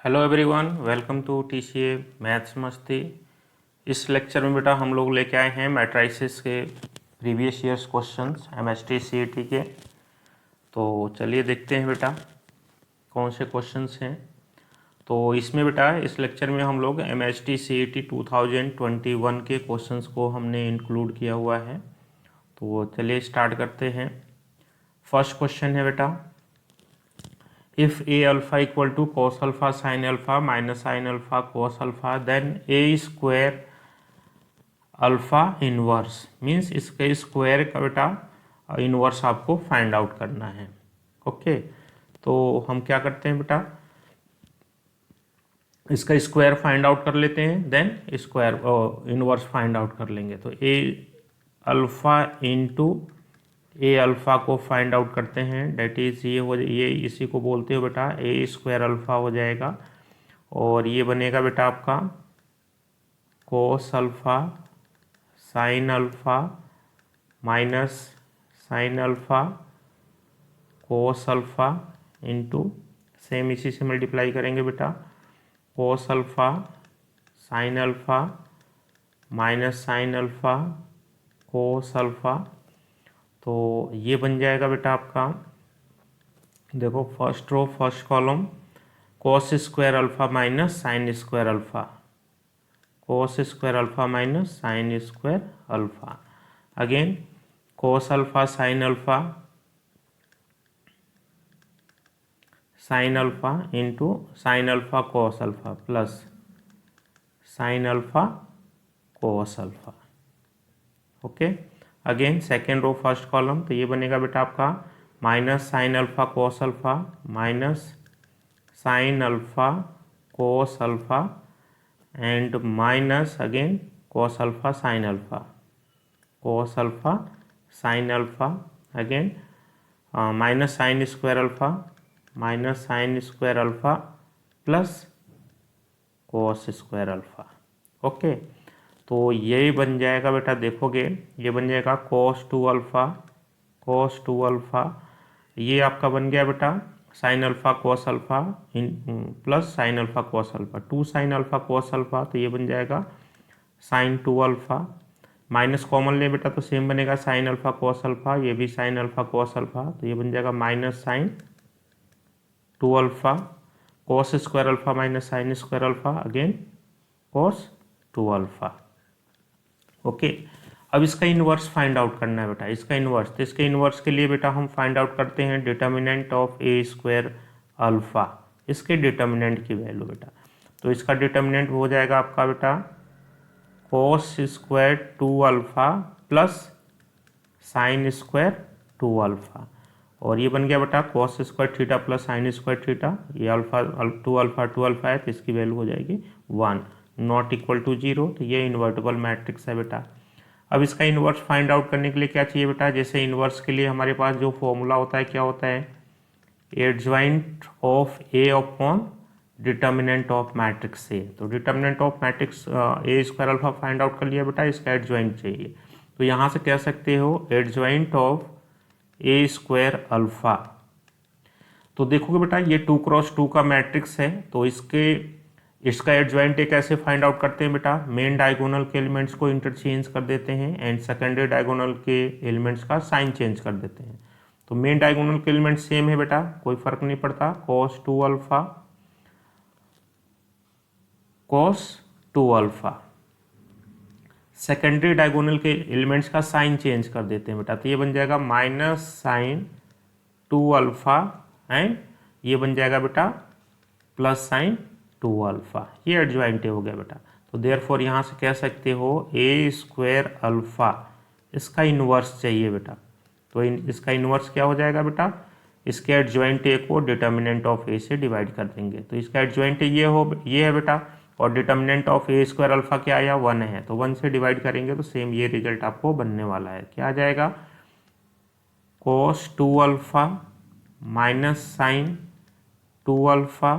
Hello everyone, welcome to TCA maths मस्ती। इस lecture में बेटा हम लोग लेके आए हैं मैट्राइसिस के previous years questions MST CET के। तो चलिए देखते हैं बेटा कौन से क्वेश्चंस हैं। तो इसमें बेटा इस लेक्चर में हम लोग एमएसटी सीईटी 2021 के क्वेश्चंस को हमने इंक्लूड किया हुआ है। तो चलिए स्टार्ट करते हैं। फर्स्ट क्वेश्चन है बेटा, if a alpha equal to cos alpha sin alpha minus sin alpha cos alpha then a square alpha inverse means इसके स्क्वायर का बेटा इनवर्स आपको फाइंड आउट करना है। ओके, तो हम क्या करते हैं बेटा, इसका स्क्वायर फाइंड आउट कर लेते हैं, then square inverse find out कर लेंगे। तो a alpha into A alpha को फाइंड आउट करते हैं, डेट इज़ ये इसी को बोलते हो बेटा ए स्क्वायर अल्फ़ा हो जाएगा। और ये बनेगा बेटा आपका cos alpha sine alpha minus sine alpha cos alpha into same इसी से मल्टीप्लाई करेंगे बेटा cos alpha sine alpha minus sine alpha cos alpha. तो ये बन जाएगा बेटा आपका, देखो first row first column cos square alpha minus sine square alpha, cos square alpha minus sine square alpha, again cos alpha sine alpha sine alpha into sine alpha cos alpha plus sine alpha cos alpha. Okay, again second row first column, तो ये बनेगा बेटा आपका minus sine alpha cos alpha minus sine alpha cos alpha and minus again cos alpha sine alpha, cos alpha sine alpha, again minus sine square alpha minus sine square alpha plus cos square alpha. Okay, तो यही बन जाएगा बेटा, देखोगे ये बन जाएगा cos two alpha, cos two alpha, ये आपका बन गया बेटा sine alpha cos alpha plus sine alpha cos alpha, two sine alpha cos alpha, तो ये बन जाएगा sine two alpha, minus common ले बेटा तो सेम बनेगा साइन अल्फ़ा कोस अल्फ़ा, ये भी साइन अल्फ़ा कोस अल्फ़ा, तो ये बन जाएगा minus sine two alpha cos square alpha minus sine square alpha, again cos two alpha. Okay, अब इसका इन्वर्स फाइंड आउट करना है बेटा, इसका इन्वर्स, तो इसके इन्वर्स के लिए बेटा हम फाइंड आउट करते हैं determinant of A square alpha, इसके डिटर्मिनेंट की वैल्यू बेटा। तो इसका डिटर्मिनेंट हो जाएगा आपका बेटा cos square two alpha plus sine square two alpha, और ये बन गया बेटा cos square theta plus sine square theta, ये अल्फ़ा टू अल्फ़ा है तो इसकी वैल्यू हो जाएगी 1 नॉट इक्वल टू 0, तो ये इन्वर्टेबल मैट्रिक्स है बेटा। अब इसका इन्वर्स फाइंड आउट करने के लिए क्या चाहिए बेटा, जैसे इन्वर्स के लिए हमारे पास जो फॉर्मूला होता है क्या होता है, adjoint of A upon determinant of matrix A. तो determinant of matrix A square alpha find out कर लिया बेटा, इसका एडजॉइंट चाहिए, तो यहाँ से कह सकते हो adjoint of A square alpha. तो देखोगे बेटा ये 2x2 का मैट्रिक्स है, तो इसका एडजॉइंट एक ऐसे फाइंड आउट करते हैं बेटा, मेन डायगोनल के एलिमेंट्स को इंटरचेंज कर देते हैं एंड सेकेंडरी डायगोनल के एलिमेंट्स का साइन चेंज कर देते हैं। तो मेन डायगोनल के एलिमेंट सेम है बेटा, कोई फर्क नहीं पड़ता, cos two alpha cos two alpha, secondary diagonal के एलिमेंट्स का साइन चेंज कर देते हैं बेटा, तो ये बन जाएगा minus sine two alpha and ये बन जाएगा बेटा प्लस साइन टू अल्फ़ा, ये एडजॉइंट हो गया बेटा। तो देयरफॉर यहाँ से कह सकते हो ए स्क्वायर अल्फ़ा, इसका इन्वर्स चाहिए बेटा, तो इसका इन्वर्स क्या हो जाएगा बेटा, इसके एडजॉइंट ए को डिटर्मिनेंट ऑफ ए से डिवाइड कर देंगे, तो इसका एडजॉइंट ये है बेटा, और determinant of A square alpha क्या आया 1 है, तो 1 से डिवाइड करेंगे तो सेम ये रिजल्ट आपको बनने वाला है, क्या आ जाएगा cos two alpha minus sine two alpha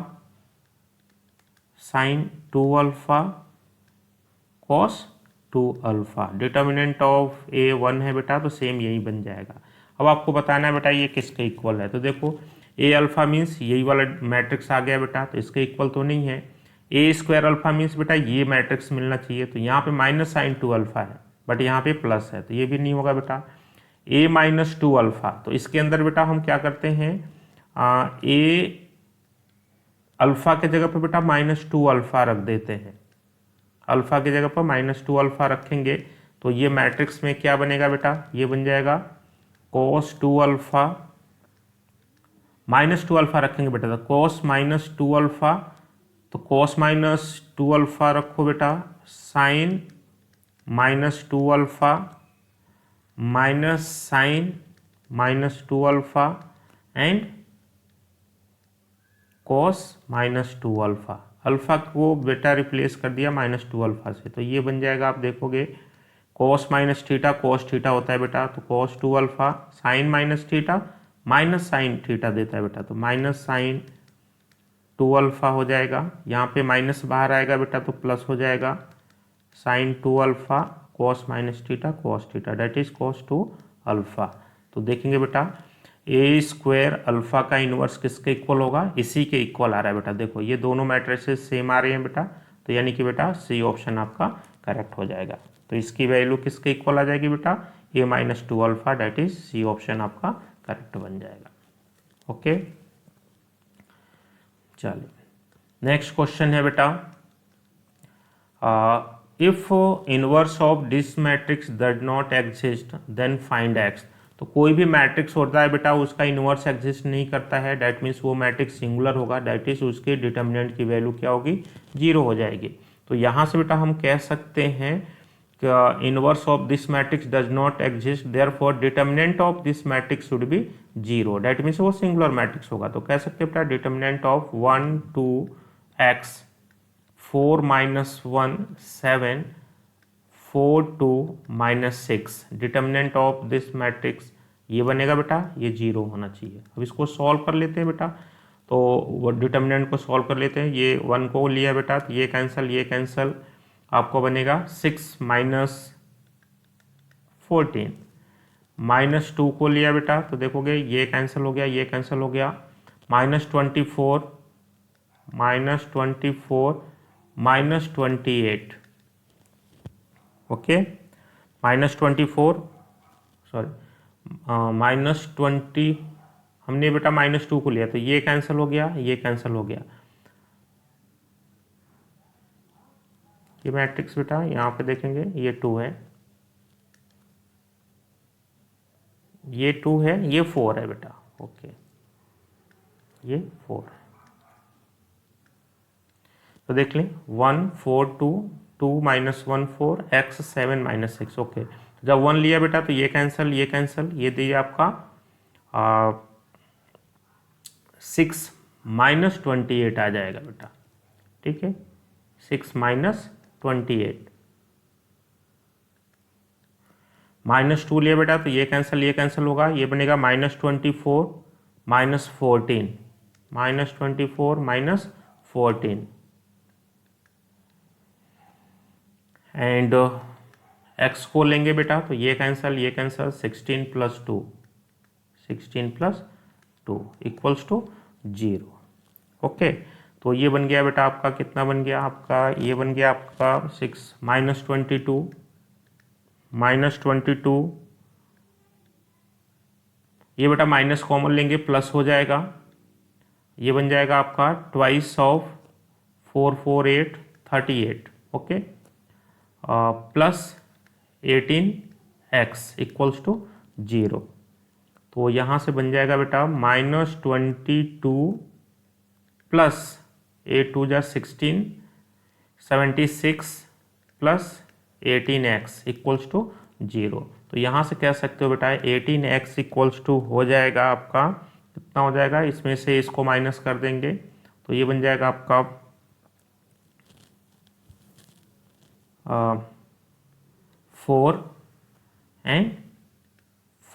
sine two alpha cos two alpha, determinant of A 1 है बेटा, तो सेम यही बन जाएगा। अब आपको बताना है बेटा ये किसके इक्वल है, तो देखो ए अल्फा मीन्स यही वाला मैट्रिक्स आ गया बेटा, तो इसके इक्वल तो नहीं है। ए स्क्वायर अल्फा मीन्स बेटा ये मैट्रिक्स मिलना चाहिए, तो यहाँ पे माइनस साइन 2 अल्फा है बट यहाँ पे प्लस है, तो ये भी नहीं होगा बेटा। ए माइनस 2 अल्फा, तो इसके अंदर बेटा हम क्या करते हैं, ए अल्फा के जगह पर बेटा माइनस 2 अल्फा रख देते हैं। अल्फा की जगह पर माइनस 2 अल्फा रखेंगे तो ये मैट्रिक्स में क्या बनेगा बेटा, ये बन जाएगा cos 2 अल्फा, माइनस 2 अल्फा रखेंगे बेटा तो cos माइनस 2 अल्फा, तो cos माइनस 2 अल्फा रखो बेटा, sine minus 2 alpha minus sine minus 2 alpha and cos minus 2 alpha. Alpha को बेटा रिप्लेस कर दिया माइनस 2 अल्फा से, तो ये बन जाएगा, आप देखोगे cos minus theta cos theta होता है बेटा, तो cos 2 alpha sine minus theta minus sine theta देता है बेटा, तो माइनस साइन 2 अल्फा हो जाएगा। यहाँ पे माइनस बाहर आएगा बेटा तो प्लस हो जाएगा, sine 2 alpha cos minus theta cos theta that is cos 2 alpha. तो देखेंगे बेटा ए स्क्वायर अल्फा का इन्वर्स किसके इक्वल होगा, इसी के इक्वल आ रहा है बेटा। देखो ये दोनों मैट्रिसेस सेम आ रहे हैं बेटा, तो यानी कि बेटा सी ऑप्शन आपका करेक्ट हो जाएगा। तो इसकी वैल्यू किसके इक्वल आ जाएगी बेटा, A minus 2 alpha, that is C option आपका करेक्ट बन जाएगा। ओके चलिए नेक्स्ट क्वेश्चन है बेटा, if inverse of this matrix does not exist then find x. तो कोई भी मैट्रिक्स होता है बेटा उसका इन्वर्स एग्जिस्ट नहीं करता है, डैट मीन्स वो मैट्रिक्स सिंगुलर होगा, डैट इज उसके डिटर्मिनेंट की वैल्यू क्या होगी, 0 हो जाएगी। तो यहाँ से बेटा हम कह सकते हैं कि inverse of this matrix does not exist, therefore determinant of this matrix should be 0, that means वो सिंगुलर मैट्रिक्स होगा। तो कह सकते हैं बेटा determinant of 1 2 x 4 minus 1 7 4 2 minus 6, determinant of this matrix ये बनेगा बेटा, ये 0 होना चाहिए। अब इसको सॉल्व कर लेते हैं बेटा, तो वो डिटर्मिनेंट को सॉल्व कर लेते हैं। ये 1 को लिया बेटा तो ये कैंसिल आपको बनेगा 6 माइनस 14, माइनस 2 को लिया बेटा तो देखोगे ये कैंसिल हो गया, ये कैंसिल हो गया, minus 24 minus 24 minus 28, okay minus 24 sorry minus 20 हमने बेटा माइनस 2 को लिया तो ये कैंसिल हो गया, ये कैंसिल हो गया। ये मैट्रिक्स बेटा यहाँ पे देखेंगे ये 2 है, ये 2 है, ये 4 है बेटा, ओके ये 4 है। तो देख लें 1 4 2 2 माइनस 1 4 x 7 माइनस 6, ओके। जब 1 लिया बेटा तो ये कैंसिल, ये दिए आपका 6 माइनस 28 आ जाएगा बेटा, ठीक है 6 माइनस 28, माइनस 2 लिया बेटा तो ये कैंसिल होगा, ये बनेगा minus 24 minus 14, minus 24 minus 14 and x को लेंगे बेटा तो ये cancel 16 plus 2 equals to 0, okay. तो ये बन गया बेटा आपका, कितना बन गया आपका, ये बन गया आपका 6 माइनस 22 ये बेटा माइनस कॉमन लेंगे प्लस हो जाएगा, ये बन जाएगा आपका twice of 4 4 8 38, okay plus 18x equals to 0। तो यहाँ से बन जाएगा बेटा माइनस 22 प्लस 8 2 जा 16 76 प्लस 18x इक्वल्स टू 0। तो यहाँ से कह सकते हो बेटा 18x इक्वल्स टू हो जाएगा आपका, कितना हो जाएगा, इसमें से इसको माइनस कर देंगे तो ये बन जाएगा आपका 4 एंड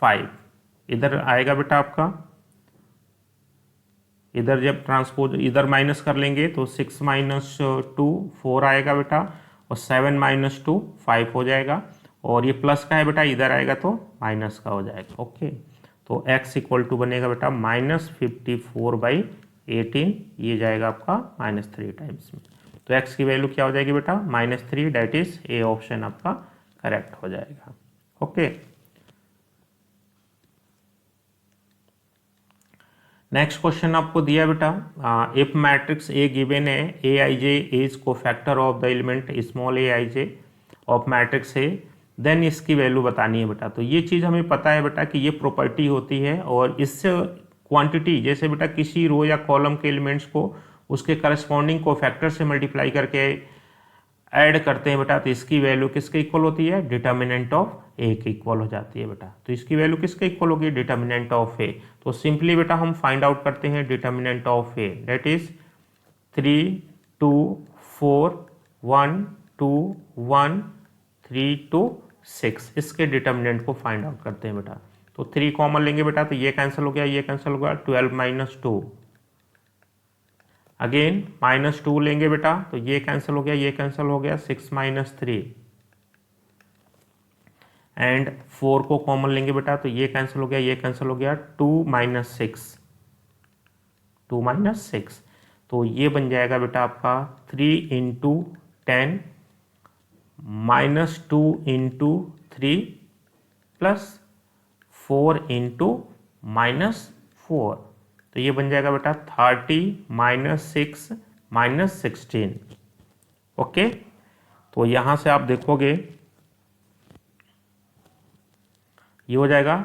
5, इधर आएगा बेटा आपका, इधर जब ट्रांसपोज इधर माइनस कर लेंगे तो 6 माइनस 2 4 आएगा बेटा और 7 माइनस 2 5 हो जाएगा, और ये प्लस का है बेटा इधर आएगा तो माइनस का हो जाएगा, ओके। तो x इक्वल टू बनेगा बेटा -54/18, ये जाएगा आपका -3 टाइम्स में। तो x की वैल्यू क्या हो जाएगी बेटा -3, डेट इज ए ऑप्शन आपका करेक्ट हो जाएगा। ओके, नेक्स्ट क्वेश्चन आपको दिया बेटा, इफ मैट्रिक्स ए गिवन है, A I J is cofactor of the element small A I J of matrix A, then इसकी वैल्यू बतानी है बेटा। तो ये चीज़ हमें पता है बेटा कि ये प्रॉपर्टी होती है, और इससे क्वांटिटी, जैसे बेटा किसी रो या कॉलम के एलिमेंट्स को उसके करस्पॉन्डिंग कोफैक्टर से मल्टीप्लाई करके ऐड करते हैं बेटा, तो इसकी वैल्यू किसके इक्वल होती है, डिटर्मिनेंट ऑफ ए के इक्वल हो जाती है बेटा। तो इसकी वैल्यू किसके इक्वल होगी, डिटर्मिनेंट ऑफ ए। तो सिंपली बेटा हम फाइंड आउट करते हैं determinant of A, that is 3 2 4 1 2 1 3 2 6, इसके डिटर्मिनेंट को फाइंड आउट करते हैं बेटा। तो 3 कॉमन लेंगे बेटा, तो ये कैंसिल हो गया, ये कैंसिल हो गया, 12 - 2, अगेन -2 लेंगे बेटा, तो ये कैंसिल हो गया, ये कैंसिल हो गया, 6 - 3, एंड 4 को कॉमन लेंगे बेटा, तो ये कैंसिल हो गया, ये कैंसिल हो गया, 2 - 6, 2 - 6, तो ये बन जाएगा बेटा आपका 3 × 10 -2 × 3 प्लस 4 × -4, तो ये बन जाएगा बेटा 30 - 6 - 16। ओके, तो यहाँ से आप देखोगे ये हो जाएगा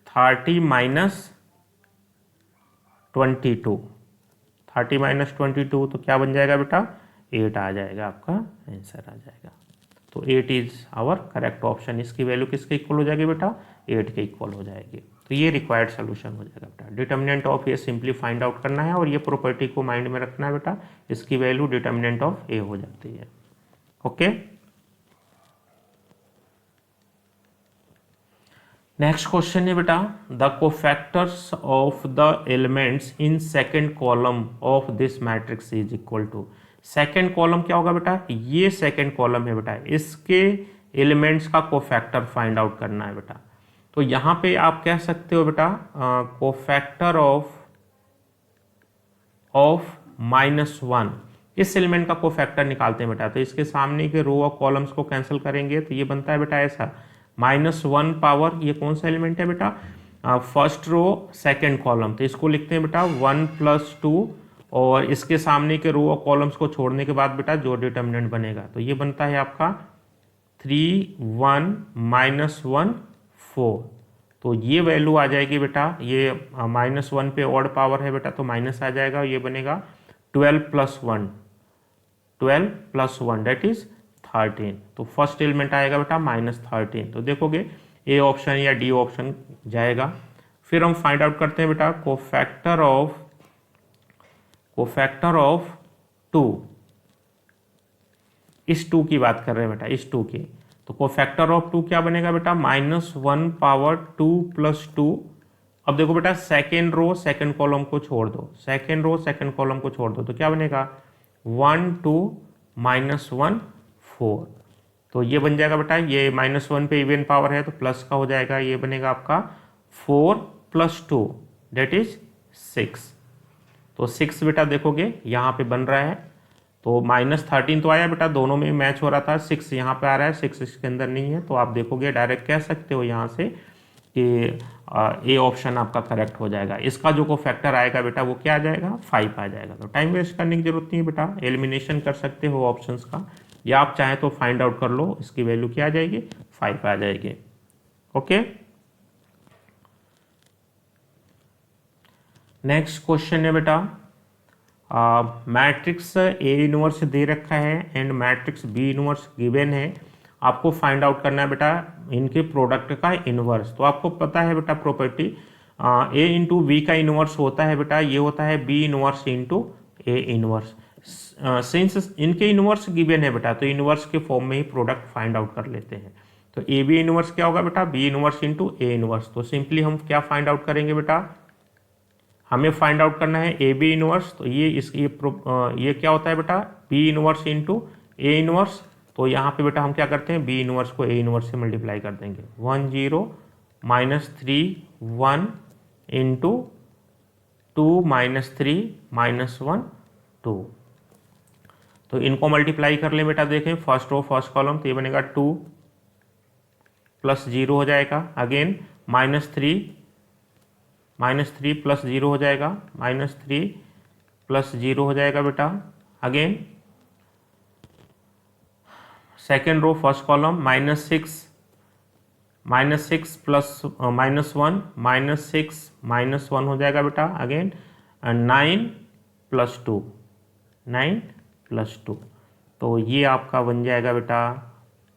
30 - 22, 30 - 22, तो क्या बन जाएगा बेटा 8 आ जाएगा, आपका आंसर आ जाएगा। तो 8 इज आवर करेक्ट ऑप्शन। इसकी वैल्यू किसके इक्वल हो जाएगी बेटा, 8 के इक्वल हो जाएगी। तो ये रिक्वायर्ड सोल्यूशन हो जाएगा बेटा। Determinant of A simply find out करना है, और ये प्रॉपर्टी को माइंड में रखना है बेटा, इसकी वैल्यू डिटर्मिनेंट ऑफ ए हो जाती है। ओके, नेक्स्ट क्वेश्चन है बेटा, the cofactors of the elements in second column of this matrix is equal to. Second column क्या होगा बेटा, ये सेकेंड कॉलम है बेटा, इसके एलिमेंट्स का कोफैक्टर फाइंड आउट करना है बेटा। तो यहाँ पे आप कह सकते हो बेटा कोफैक्टर ऑफ -1, इस एलिमेंट का कोफैक्टर निकालते हैं बेटा। तो इसके सामने के रो और कॉलम्स को कैंसिल करेंगे, तो ये बनता है बेटा ऐसा -1 पावर, ये कौन सा एलिमेंट है बेटा, फर्स्ट रो सेकेंड कॉलम, तो इसको लिखते हैं बेटा 1 + 2, और इसके सामने के रो और कॉलम्स को छोड़ने के बाद बेटा जो डिटर्मिनेंट बनेगा, तो ये बनता है आपका 3 1 -1 4, तो ये वैल्यू आ जाएगी बेटा, ये -1 पे ऑड पावर है बेटा, तो माइनस आ जाएगा, ये बनेगा 12 + 1, 12 + 1 डेट इज 13, तो फर्स्ट एलिमेंट आएगा बेटा -13। तो देखोगे ए ऑप्शन या डी ऑप्शन जाएगा। फिर हम फाइंड आउट करते हैं बेटा कोफैक्टर ऑफ 2, इस 2 की बात कर रहे हैं बेटा, इस 2 की। तो कोफैक्टर ऑफ 2 क्या बनेगा बेटा, -1 पावर 2 + 2। अब देखो बेटा सेकेंड रो सेकेंड कॉलम को छोड़ दो, सेकेंड रो सेकेंड कॉलम को छोड़ दो, तो क्या बनेगा 1 2 -1 4, तो ये बन जाएगा बेटा, ये -1 पे इवन पावर है तो प्लस का हो जाएगा, ये बनेगा आपका 4 + 2 डेट इज 6। तो 6 बेटा देखोगे यहाँ पे बन रहा है, तो -13 तो आया बेटा, दोनों में मैच हो रहा था, 6 यहाँ पे आ रहा है, 6 इसके अंदर नहीं है, तो आप देखोगे डायरेक्ट कह सकते हो यहाँ से कि ए ऑप्शन आपका करेक्ट हो जाएगा। इसका जो कोफैक्टर आएगा बेटा वो क्या आ जाएगा, 5 आ जाएगा। तो टाइम वेस्ट करने की जरूरत नहीं है बेटा, एलिमिनेशन कर सकते हो ऑप्शंस का, या आप चाहें तो फाइंड आउट कर लो, इसकी वैल्यू क्या आ जाएगी, 5 आ जाएगी। ओके, नेक्स्ट क्वेश्चन है बेटा, मैट्रिक्स ए इनवर्स दे रखा है and matrix B inverse given है, आपको फाइंड आउट करना है बेटा इनके प्रोडक्ट का इनवर्स। तो आपको पता है बेटा प्रॉपर्टी ए इंटू बी का इनवर्स होता है बेटा, ये होता है B inverse into A inverse. Since इनके इनवर्स गिवन है बेटा, तो इनवर्स के फॉर्म में ही प्रोडक्ट फाइंड आउट कर लेते हैं। तो ए बी इनवर्स क्या होगा बेटा, B inverse into A inverse. तो सिंपली हम क्या फाइंड आउट करेंगे बेटा, हमें फाइंड आउट करना है ए बी इनवर्स। तो ये क्या होता है बेटा, B inverse into A inverse. तो यहाँ पे बेटा हम क्या करते हैं, बी इनवर्स को ए इनवर्स से मल्टीप्लाई कर देंगे, 1 0 1 इंटू 2 -3 -1 2। तो इनको मल्टीप्लाई कर लें बेटा, देखें फर्स्ट रो फर्स्ट कॉलम, तो ये बनेगा 2 प्लस 0 हो जाएगा, अगेन -3 प्लस 0 हो जाएगा, -3 प्लस 0 हो जाएगा बेटा, again second row first column -6 plus -1 -6 -1 हो जाएगा बेटा, अगेन 9 प्लस 2 9 प्लस 2। तो ये आपका बन जाएगा बेटा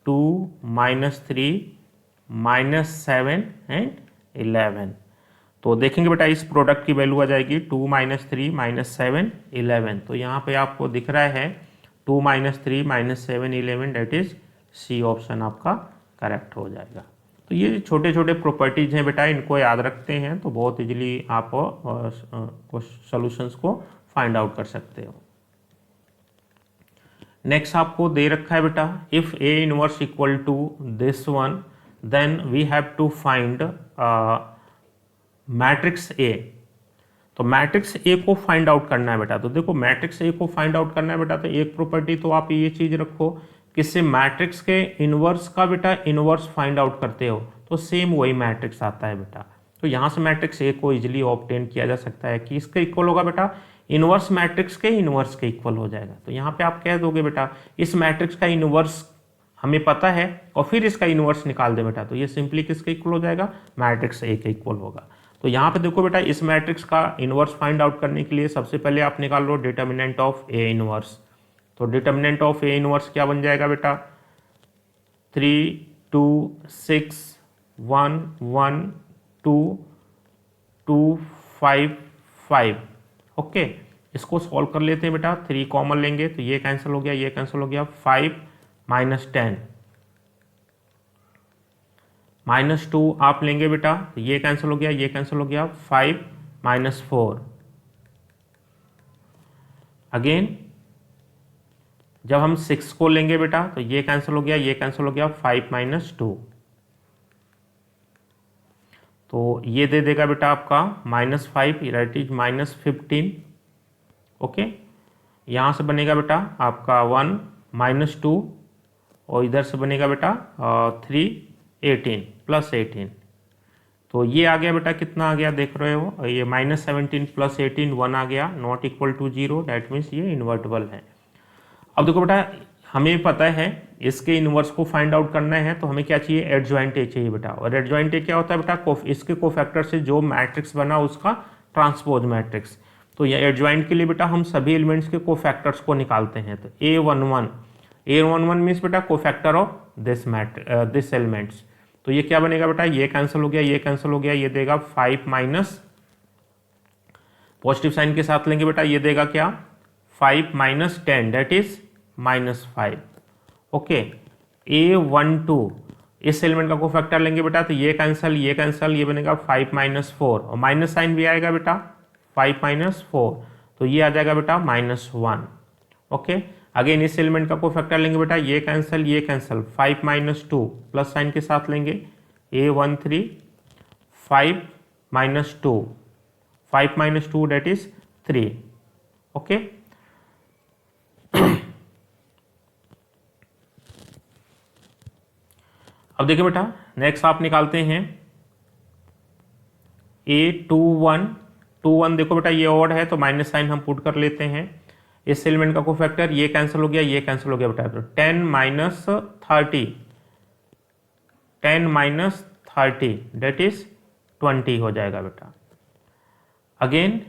2 -3 -7 एंड 11। तो देखेंगे बेटा इस प्रोडक्ट की वैल्यू आ जाएगी 2 -3 -7 11। तो यहाँ पे आपको दिख रहा है 2 -3 -7 11, डेट इज सी ऑप्शन आपका करेक्ट हो जाएगा। तो ये छोटे छोटे प्रॉपर्टीज हैं बेटा, इनको याद रखते हैं तो बहुत इजीली आप सॉल्यूशंस को फाइंड आउट कर सकते हो। नेक्स्ट आपको दे रखा है बेटा, if A inverse equal to this one then we have to find matrix A. तो मैट्रिक्स ए को फाइंड आउट करना है बेटा। तो देखो मैट्रिक्स ए को फाइंड आउट करना है बेटा, तो एक प्रॉपर्टी तो आप ये चीज रखो, किससे मैट्रिक्स के इनवर्स का बेटा इनवर्स फाइंड आउट करते हो तो सेम वही मैट्रिक्स आता है बेटा। तो यहाँ से मैट्रिक्स ए को इजीली ऑब्टेन किया जा सकता है कि इसके इक्वल होगा बेटा इनवर्स मैट्रिक्स के इनवर्स के इक्वल हो जाएगा। तो यहाँ पे आप कह दोगे बेटा इस मैट्रिक्स का इनवर्स हमें पता है और फिर इसका इनवर्स निकाल दे बेटा, तो ये सिंपली किसके इक्वल हो जाएगा, मैट्रिक्स ए के इक्वल होगा। तो यहाँ पे देखो बेटा इस मैट्रिक्स का इनवर्स फाइंड आउट करने के लिए सबसे पहले आप निकाल लो डिटर्मिनेंट ऑफ ए इनवर्स। तो डिटर्मिनेंट ऑफ ए इनवर्स क्या बन जाएगा बेटा, 3 2 6 1 1 2 2 5 5। ओके, इसको सॉल्व कर लेते हैं बेटा, 3 कॉमन लेंगे तो ये कैंसिल हो गया, ये कैंसिल हो गया, 5 -10 -2 आप लेंगे बेटा तो ये कैंसिल हो गया, ये कैंसिल हो गया, 5 -4। अगेन जब हम 6 को लेंगे बेटा तो ये कैंसिल हो गया, ये कैंसिल हो गया, 5 -2। तो ये दे देगा बेटा आपका -5 दैट इज -15। ओके, यहाँ से बनेगा बेटा आपका 1 -2 और इधर से बनेगा बेटा 3 18 +18। तो ये आ गया बेटा कितना आ गया देख रहे हो, ये -17 + 18 1 आ गया, not equal to 0, that means ये इन्वर्टिबल है। अब देखो बेटा हमें पता है इसके इनवर्स को फाइंड आउट करना है तो हमें क्या चाहिए, एडजॉइंट ए चाहिए बेटा। और एडजॉइंट ए क्या होता है बेटा, इसके कोफैक्टर से जो मैट्रिक्स बना उसका ट्रांसपोज मैट्रिक्स। तो ये एडजॉइंट के लिए बेटा हम सभी एलिमेंट्स के कोफैक्टर्स को निकालते हैं। तो A11 मीन्स बेटा कोफैक्टर ऑफ दिस एलिमेंट्स। तो ये क्या बनेगा बेटा, ये कैंसिल हो गया, ये कैंसिल हो गया, ये देगा 5 माइनस पॉजिटिव साइन के साथ लेंगे बेटा, ये देगा क्या 5 - 10 दैट इज -5। ओके, A12 इस एलिमेंट का कोफैक्टर लेंगे बेटा तो ये कैंसिल, ये बनेगा 5 -4 और माइनस साइन भी आएगा बेटा 5 -4, तो ये आ जाएगा बेटा -1। ओके, अगेन इस एलिमेंट का कोफैक्टर लेंगे बेटा, ये कैंसिल 5 -2 प्लस साइन के साथ लेंगे, A13 5 -2 डेट इज 3। ओके, अब देखिए बेटा नेक्स्ट आप निकालते हैं A21 देखो बेटा ये ऑड है तो माइनस साइन हम पुट कर लेते हैं। इस एलिमेंट का कोफैक्टर ये कैंसिल हो गया, ये कैंसिल हो गया बेटा, तो 10 - 30 डेट इज 20 हो जाएगा बेटा। अगेन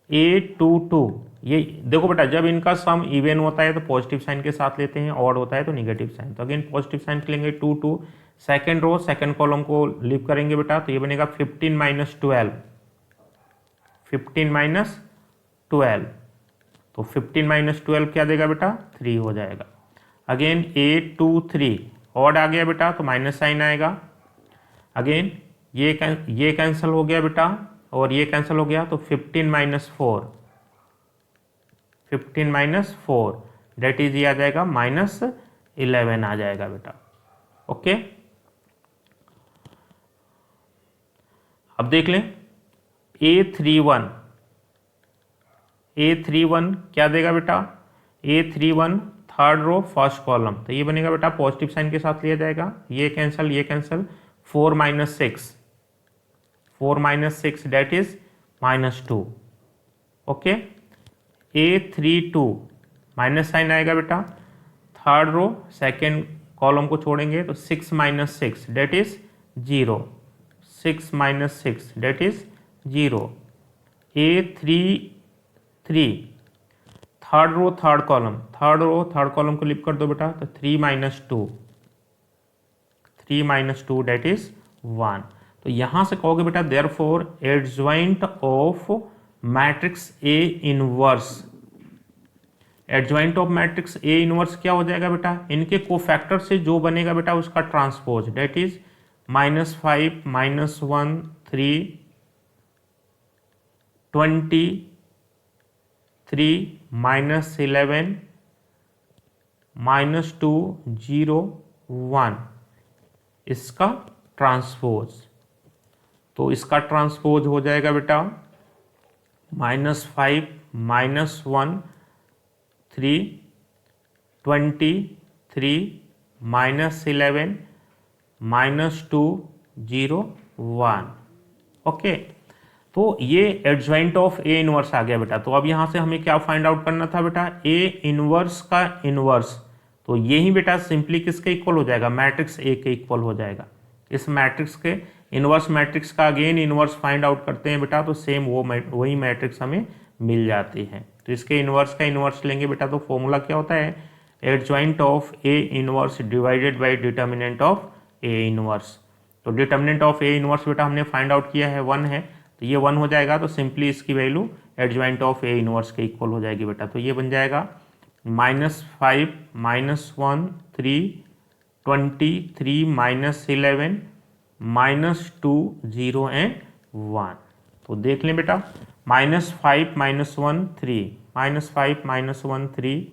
A22 ये देखो बेटा जब इनका सम इवन होता है तो पॉजिटिव साइन के साथ लेते हैं, ऑड होता है तो निगेटिव साइन। तो अगेन पॉजिटिव साइन लेंगे 2 सेकेंड रो सेकेंड कॉलम को लीव करेंगे बेटा, तो ये बनेगा 15 - 12 तो 15 - 12 क्या देगा बेटा 3 हो जाएगा। अगेन A23 ऑड आ गया बेटा तो माइनस साइन आएगा। अगेन ये कैंसिल हो गया बेटा और ये कैंसिल हो गया तो 15 - 4 डेट इज ये आ जाएगा -11 आ जाएगा बेटा। ओके, अब देख लें A31 क्या देगा बेटा, A31 third row first column, तो ये बनेगा बेटा पॉजिटिव साइन के साथ लिया जाएगा, ये cancel 4 minus 6 that is -2। Okay, A32 minus sign आएगा बेटा, थर्ड रो सेकेंड कॉलम को छोड़ेंगे तो 6 minus 6 that is 0, 6 minus 6 that is 0। A33 third row third column को लिप कर दो बेटा, तो 3 माइनस 2 डेट इज 1। तो यहां से कहोगे बेटा therefore adjoint of matrix A inverse, adjoint of matrix A inverse क्या हो जाएगा बेटा, इनके कोफैक्टर से जो बनेगा बेटा उसका ट्रांसपोज, डेट इज -5 -1 3 23 -11 -2 0 1, इसका ट्रांसपोज। तो इसका ट्रांसपोज हो जाएगा बेटा -5 -1 3 23 -11 -2 0 1। ओके, तो ये एडजॉइंट ऑफ ए इनवर्स आ गया बेटा। तो अब यहाँ से हमें क्या फाइंड आउट करना था बेटा, ए इनवर्स का इनवर्स, तो ये ही बेटा सिंपली किसके इक्वल हो जाएगा, मैट्रिक्स ए के इक्वल हो जाएगा। इस मैट्रिक्स के इनवर्स मैट्रिक्स का अगेन इनवर्स फाइंड आउट करते हैं बेटा, तो सेम वही मैट्रिक्स हमें मिल जाती है। तो इसके इनवर्स का इनवर्स लेंगे बेटा, तो फॉर्मूला क्या होता है, adjoint of A inverse divided by determinant of A inverse. तो डिटर्मिनेंट ऑफ ए इनवर्स बेटा हमने फाइंड आउट किया है 1 है, तो ये 1 हो जाएगा, तो सिंपली इसकी value adjoint of A inverse के इक्वल हो जाएगी बेटा। तो ये बन जाएगा -5 -1 3 23 -11 -2 0 एंड 1। तो देख लें बेटा -5 -1 3 -5 -1 3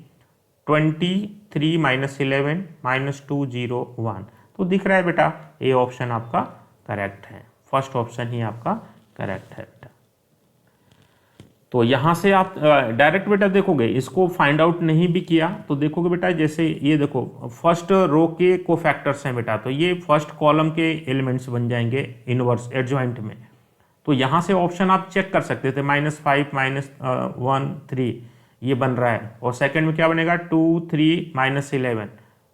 23 -11 -2 0 1। तो दिख रहा है बेटा ए ऑप्शन आपका करेक्ट है, फर्स्ट ऑप्शन ही आपका करेक्ट है बेटा। तो यहाँ से आप डायरेक्ट बेटा देखोगे, इसको फाइंड आउट नहीं भी किया तो देखोगे बेटा, जैसे ये देखो फर्स्ट रो के कोफैक्टर्स हैं बेटा, तो ये फर्स्ट कॉलम के एलिमेंट्स बन जाएंगे इनवर्स एडजॉइंट में। तो यहाँ से ऑप्शन आप चेक कर सकते थे, -5 -1 3 ये बन रहा है, और सेकंड में क्या बनेगा 2 3 -11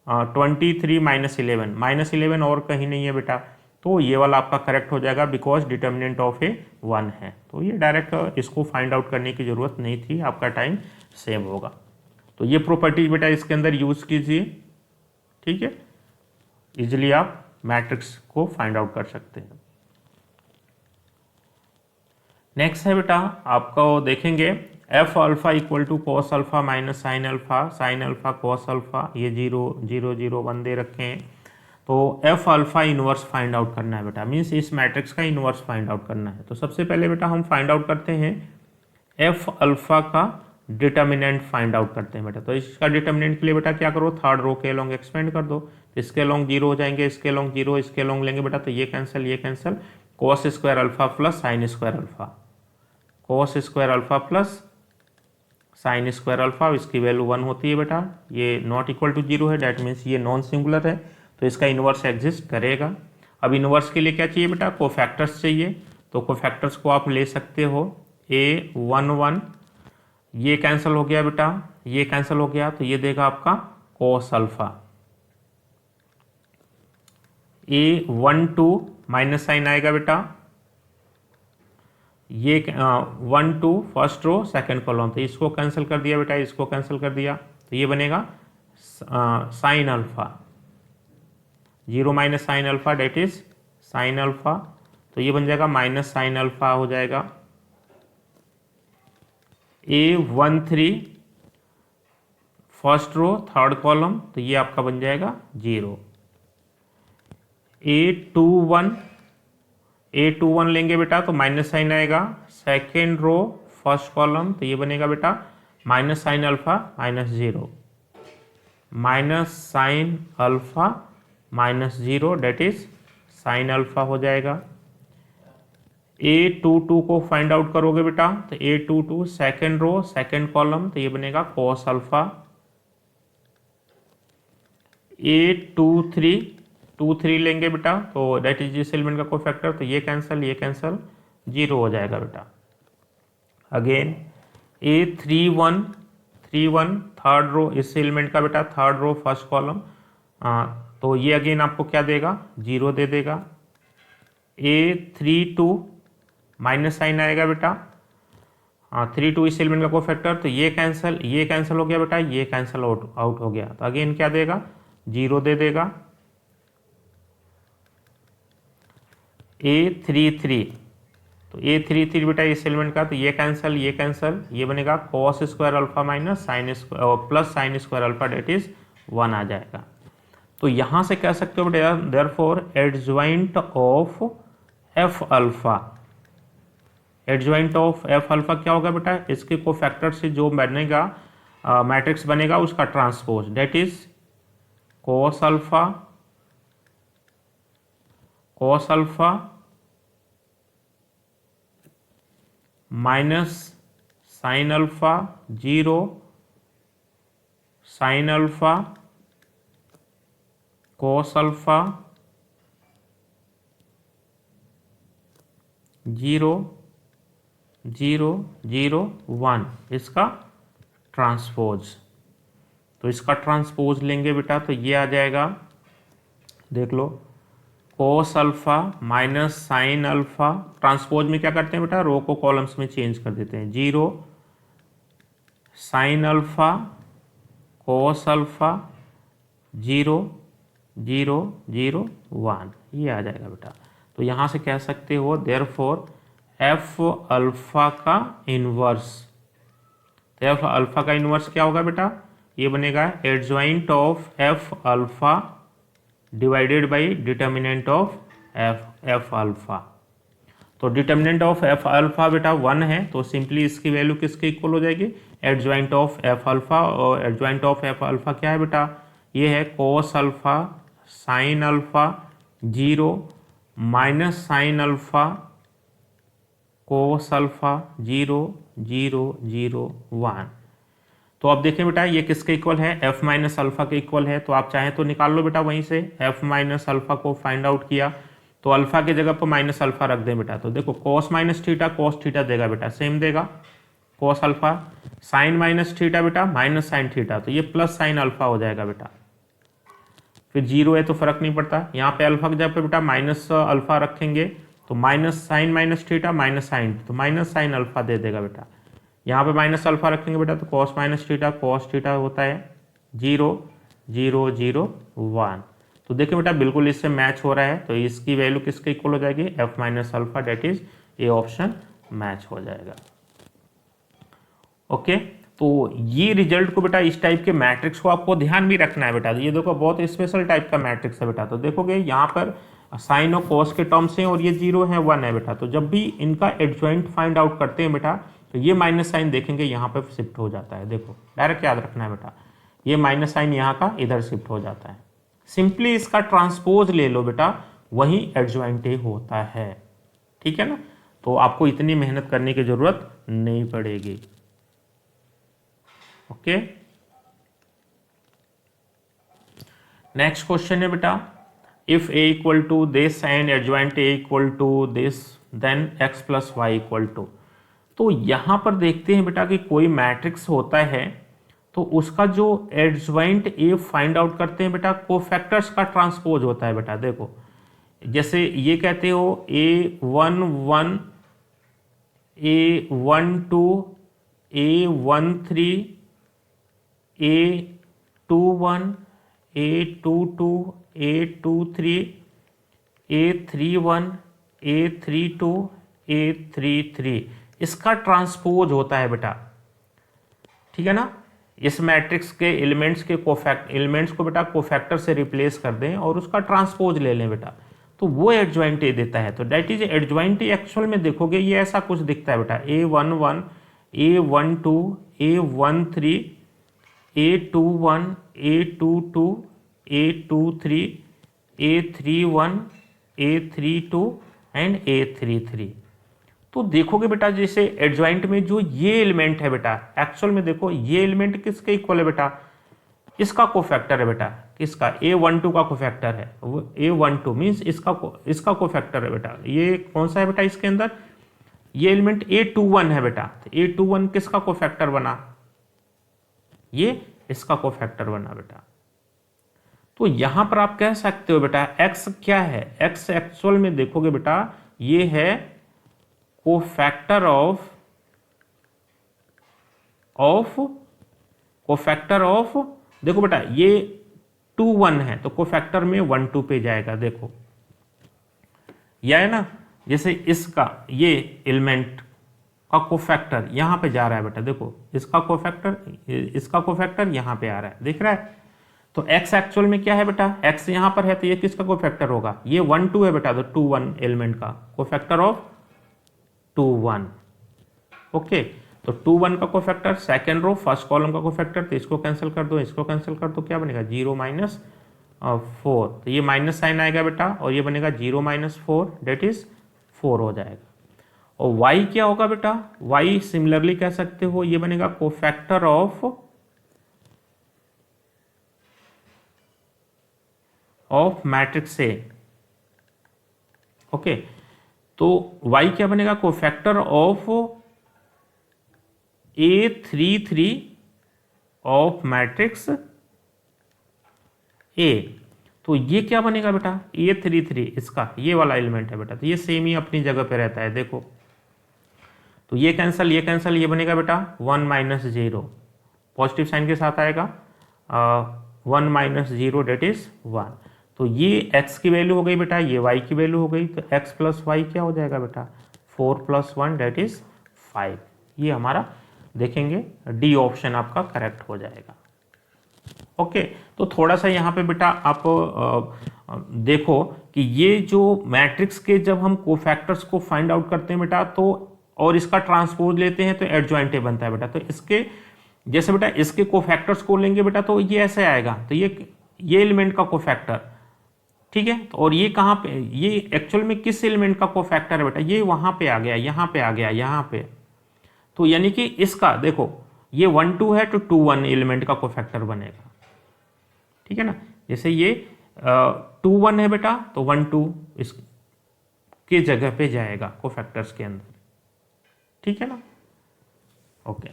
23 -11 -11 और कहीं नहीं है बेटा, तो ये वाला आपका करेक्ट हो जाएगा बिकॉज डिटर्मिनेंट ऑफ ए 1 है। तो ये डायरेक्ट इसको फाइंड आउट करने की ज़रूरत नहीं थी, आपका टाइम सेव होगा। तो ये प्रॉपर्टी बेटा इसके अंदर यूज़ कीजिए, ठीक है, इजीली आप मैट्रिक्स को फाइंड आउट कर सकते हैं। नेक्स्ट है बेटा आपको देखेंगे F alpha equal to cos alpha minus sine alpha cos alpha, ये 0 0 0 1 दे रखे हैं। तो F alpha inverse find out करना है बेटा, मीन्स इस मैट्रिक्स का इनवर्स फाइंड आउट करना है। तो सबसे पहले बेटा हम फाइंड आउट करते हैं एफ अल्फा का डिटर्मिनेंट फाइंड आउट करते हैं बेटा। तो इसका डिटर्मिनेंट के लिए बेटा क्या करो, थर्ड रो के अलोंग एक्सपेंड कर दो, इसके अलोंग 0 हो जाएंगे, इसके अलोंग 0, इसके अलोंग लेंगे बेटा, तो ये cancel cos square alpha plus sine square alpha, cos square alpha plus sine square alpha, इसकी वैल्यू 1 होती है बेटा, ये नॉट इक्वल टू 0 है, डैट मीन्स ये नॉन सिंगुलर है, तो इसका इन्वर्स एग्जिस्ट करेगा। अब इन्वर्स के लिए क्या चाहिए बेटा, कोफैक्टर्स चाहिए, तो कोफैक्टर्स को आप ले सकते हो A11, ये कैंसिल हो गया बेटा, ये कैंसिल हो गया, तो ये देगा आपका cos alpha. A12 minus sign आएगा बेटा, ये 1 2 फर्स्ट रो सेकंड कॉलम, तो इसको कैंसिल कर दिया बेटा, इसको कैंसिल कर दिया, तो ये बनेगा sine alpha, 0 minus sine alpha that is sine alpha, तो ये बन जाएगा माइनस साइन अल्फा हो जाएगा। A13 first row third column, तो ये आपका बन जाएगा 0। A21 लेंगे बेटा, तो माइनस साइन आएगा, सेकेंड रो फर्स्ट कॉलम, तो ये बनेगा बेटा minus sine alpha -0, minus sine alpha -0 that is sine alpha हो जाएगा। A22 को फाइंड आउट करोगे बेटा, तो A22 second row second column, तो ये बनेगा कॉस अल्फा। A23 23 लेंगे बेटा, तो दैट इज इस एलिमेंट का कोफैक्टर, तो ये कैंसल 0 हो जाएगा बेटा। अगेन A31 31 थर्ड रो इस एलिमेंट का बेटा, थर्ड रो फर्स्ट कॉलम, तो ये अगेन आपको क्या देगा, 0 दे देगा। A32 माइनस साइन आएगा बेटा, 32 इस एलिमेंट का कोफैक्टर, तो ये कैंसल हो गया बेटा, ये कैंसल आउट हो गया, तो अगेन क्या देगा, 0 दे देगा। A33 तो A33 बेटा इस एलिमेंट का, तो ये कैंसल ये बनेगा cos square alpha minus sine square plus sine square alpha, that is 1 आ जाएगा। तो यहां से कह सकते हो बेटा therefore adjoint of F alpha, adjoint of F alpha क्या होगा बेटा, इसके कोफैक्टर से जो बनेगा मैट्रिक्स बनेगा उसका transpose, that is cos alpha minus sine alpha 0 sine alpha cos alpha 0 0 0 1, इसका ट्रांसपोज। तो इसका ट्रांसपोज लेंगे बेटा, तो ये आ जाएगा, देख लो, cos alpha minus sine alpha, transpose में क्या करते हैं बेटा, रो को कॉलम्स में चेंज कर देते हैं, 0 साइन अल्फा कोस अल्फा 0 0 0 1, ये आ जाएगा बेटा। तो यहाँ से कह सकते हो देयरफॉर एफ अल्फा का इनवर्स, तो एफ अल्फा का इनवर्स क्या होगा बेटा, ये बनेगा adjoint of F alpha divided by determinant of F alpha. तो डिटर्मिनेंट ऑफ एफ अल्फा बेटा 1 है, तो सिंपली इसकी वैल्यू किसके इक्वल हो जाएगी, एडजॉइंट ऑफ एफ अल्फा, और एडजॉइंट ऑफ एफ अल्फा क्या है बेटा, ये है कोस alpha sine alpha 0 minus sine alpha cos alpha 0 0 0 1। तो अब देखें बेटा ये किसके इक्वल है, f माइनस अल्फा के इक्वल है, तो आप चाहें तो निकाल लो बेटा वहीं से, f माइनस अल्फा को फाइंड आउट किया, तो अल्फा की जगह पर माइनस अल्फा रख दें बेटा, तो देखो cos minus theta cos theta देगा बेटा, सेम देगा cos alpha, sine minus theta बेटा माइनस साइन थीटा, तो ये प्लस साइन अल्फा हो जाएगा बेटा, फिर 0 है तो फर्क नहीं पड़ता, यहाँ पे अल्फा की जगह पे बेटा माइनस अल्फा रखेंगे, तो minus sine minus theta minus sine, तो माइनस साइन अल्फा दे देगा बेटा, यहाँ पे माइनस अल्फा रखेंगे बेटा, तो cos minus theta cos theta होता है 0 0 0 1। तो देखिए बेटा बिल्कुल इससे मैच हो रहा है, तो इसकी वैल्यू किसके इक्वल हो जाएगी, F minus alpha, that is A option match हो जाएगा। ओके, तो ये रिजल्ट को बेटा इस टाइप के मैट्रिक्स को आपको ध्यान भी रखना है बेटा, ये देखो बहुत स्पेशल टाइप का मैट्रिक्स है बेटा, तो देखोगे यहाँ पर साइन और कॉस के टर्म्स हैं और ये 0 है 1 है बेटा, तो जब भी इनका एडजॉइंट फाइंड आउट करते हैं बेटा, तो ये माइनस साइन देखेंगे यहाँ पे शिफ्ट हो जाता है, देखो डायरेक्ट याद रखना है बेटा, ये माइनस साइन यहाँ का इधर शिफ्ट हो जाता है, सिंपली इसका ट्रांसपोज ले लो बेटा, वही एडजॉइंट होता है, ठीक है ना, तो आपको इतनी मेहनत करने की जरूरत नहीं पड़ेगी। ओके, नेक्स्ट क्वेश्चन है बेटा, if a equal to this and adjoint a equal to this then x plus Y equal to. तो यहाँ पर देखते हैं बेटा कि कोई मैट्रिक्स होता है, तो उसका जो एडजॉइंट ए फाइंड आउट करते हैं बेटा, कोफैक्टर्स का ट्रांसपोज होता है बेटा, देखो जैसे ये कहते हो A11 A12 A13 A21 A22 A23 A31 A32 A33, इसका ट्रांसपोज होता है बेटा, ठीक है ना, इस मैट्रिक्स के एलिमेंट्स को बेटा कोफैक्टर से रिप्लेस कर दें और उसका ट्रांसपोज ले लें बेटा, तो वो एडजॉइंट ए देता है, तो that is adjoint A actual में देखोगे ये ऐसा कुछ दिखता है बेटा, A11 A12 A13 A21 A22 A23 A31 A32 and A33, तो देखोगे बेटा जैसे एडजॉइंट में जो ये एलिमेंट है बेटा, एक्चुअल में देखो ये एलिमेंट किसके इक्वल है बेटा, इसका कोफैक्टर है बेटा, किसका, A12 का कोफैक्टर है, वो A12 मीन्स इसका कोफैक्टर है बेटा। ये कौन सा है बेटा इसके अंदर, ये एलिमेंट A21 है बेटा। तो A21 किसका कोफैक्टर बना, ये इसका कोफैक्टर बना बेटा। तो यहां पर आप कह सकते हो बेटा x क्या है, x एक्चुअल में देखोगे बेटा ये है कोफैक्टर ऑफ देखो बेटा ये 2 1 है तो कोफैक्टर में 1 2 पे जाएगा। देखो यह है ना, जैसे इसका ये एलिमेंट का कोफैक्टर यहां पे जा रहा है बेटा, देखो इसका कोफैक्टर यहां पे आ रहा है, दिख रहा है। तो x एक्चुअल में क्या है बेटा, x यहां पर है तो ये किसका कोफैक्टर होगा, ये 1 2 है बेटा, तो 2 1 एलिमेंट का कोफैक्टर ऑफ 2 1। ओके, तो 2 1 का cofactor, second row first column का कोफैक्टर, तो इसको कैंसिल कर दो, इसको कैंसिल कर दो, क्या बनेगा 0 -4। तो ये माइनस साइन आएगा बेटा और ये बनेगा 0 -4 डेट इज 4 हो जाएगा। और y क्या होगा बेटा, y सिमिलरली कह सकते हो ये बनेगा cofactor of matrix A। Okay, तो y क्या बनेगा, cofactor of A33 of matrix A। तो ये क्या बनेगा बेटा, A33 इसका ये वाला एलिमेंट है बेटा, तो ये सेम ही अपनी जगह पे रहता है। देखो तो ये कैंसल ये बनेगा बेटा 1 -0, पॉजिटिव साइन के साथ आएगा 1 -0 डेट इज 1। तो ये x की वैल्यू हो गई बेटा, ये y की वैल्यू हो गई, तो x + y क्या हो जाएगा बेटा 4 + 1 डेट इज 5। ये हमारा देखेंगे डी ऑप्शन आपका करेक्ट हो जाएगा। ओके, तो थोड़ा सा यहाँ पे बेटा आप देखो कि ये जो मैट्रिक्स के जब हम कोफैक्टर्स को फाइंड आउट करते हैं बेटा तो और इसका ट्रांसपोज लेते हैं तो एडजॉइंट बनता है बेटा। तो इसके जैसे बेटा इसके कोफैक्टर्स को लेंगे बेटा तो ये ऐसे आएगा, तो ये एलिमेंट का कोफैक्टर, ठीक है। तो और ये कहाँ पे, ये एक्चुअल में किस एलिमेंट का कोफैक्टर है बेटा, ये वहां पे आ गया, यहाँ पे आ गया, यहाँ पे। तो यानी कि इसका देखो ये 1 2 है तो 2 1 एलिमेंट का कोफैक्टर बनेगा, ठीक है ना। जैसे ये 2 1 है बेटा तो 1 2 इसके जगह पे जाएगा कोफैक्टर्स के अंदर, ठीक है ना। ओके,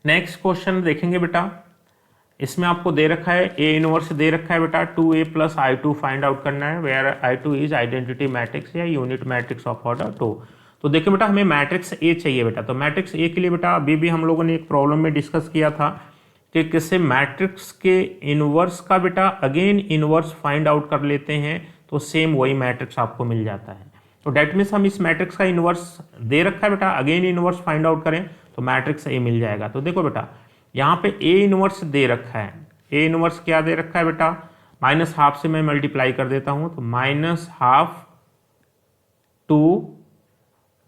नेक्स्ट क्वेश्चन देखेंगे बेटा। इसमें आपको दे रखा है A इनवर्स दे रखा है बेटा 2A + I2 फाइंड आउट करना है, where I2 is identity matrix या यूनिट मैट्रिक्स ऑफ ऑर्डर 2। तो देखिए बेटा हमें मैट्रिक्स A चाहिए बेटा। तो मैट्रिक्स A के लिए बेटा अभी भी हम लोगों ने एक प्रॉब्लम में डिस्कस किया था कि किससे मैट्रिक्स के इनवर्स का बेटा अगेन इनवर्स फाइंड आउट कर लेते हैं तो सेम वही मैट्रिक्स आपको मिल जाता है। तो डेट मीन्स हम इस मैट्रिक्स का इनवर्स दे रखा है बेटा, अगेन इनवर्स फाइंड आउट करें तो मैट्रिक्स A मिल जाएगा। तो देखो बेटा यहाँ पे A इनवर्स दे रखा है, A इनवर्स क्या दे रखा है बेटा, -12 से मैं मल्टीप्लाई कर देता हूँ तो -12 2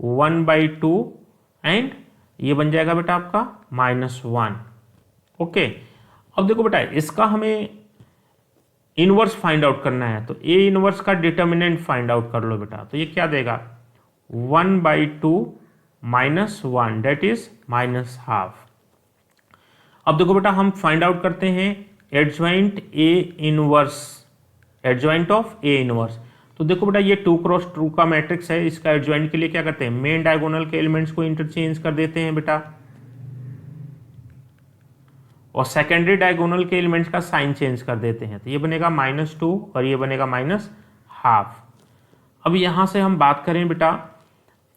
1/2 एंड ये बन जाएगा बेटा आपका -1। ओके, अब देखो बेटा इसका हमें इनवर्स फाइंड आउट करना है तो A इनवर्स का डिटर्मिनेंट फाइंड आउट कर लो बेटा। तो ये क्या देगा 1/2 -1 डेट इज -12। अब देखो बेटा हम फाइंड आउट करते हैं एडजॉइंट ऑफ A इनवर्स। तो देखो बेटा ये 2 × 2 का मैट्रिक्स है, इसका एडजॉइंट के लिए क्या करते हैं, मेन डायगोनल के एलिमेंट्स को इंटरचेंज कर देते हैं बेटा और सेकेंडरी डायगोनल के एलिमेंट्स का साइन चेंज कर देते हैं। तो ये बनेगा -2 और ये बनेगा -12। अब यहां से हम बात करें बेटा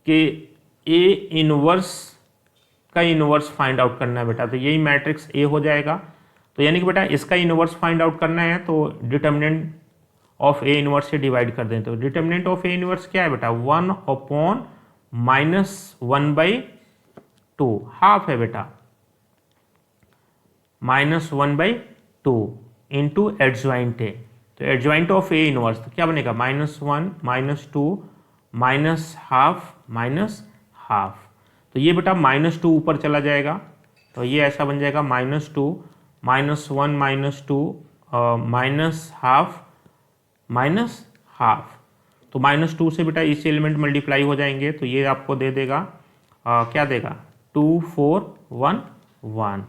कि A इनवर्स का इनवर्स फाइंड आउट करना है बेटा, तो यही मैट्रिक्स A हो जाएगा। तो यानी कि बेटा इसका इनवर्स फाइंड आउट करना है तो डिटर्मिनेंट ऑफ A इनवर्स से डिवाइड कर दें। तो डिटर्मिनेंट ऑफ A इनवर्स क्या है बेटा 1/-1/2 हाफ है बेटा, -1/2 इंटू एडजॉइंट A। तो एडजॉइंट ऑफ A इनवर्स तो क्या बनेगा -1 -2 -12 तो ये बेटा -2 ऊपर चला जाएगा तो ये ऐसा बन जाएगा -2 -1 -2 माइनस हाफ, तो -2 से बेटा इस एलिमेंट मल्टीप्लाई हो जाएंगे, तो ये आपको दे देगा क्या देगा 2 4 1 1।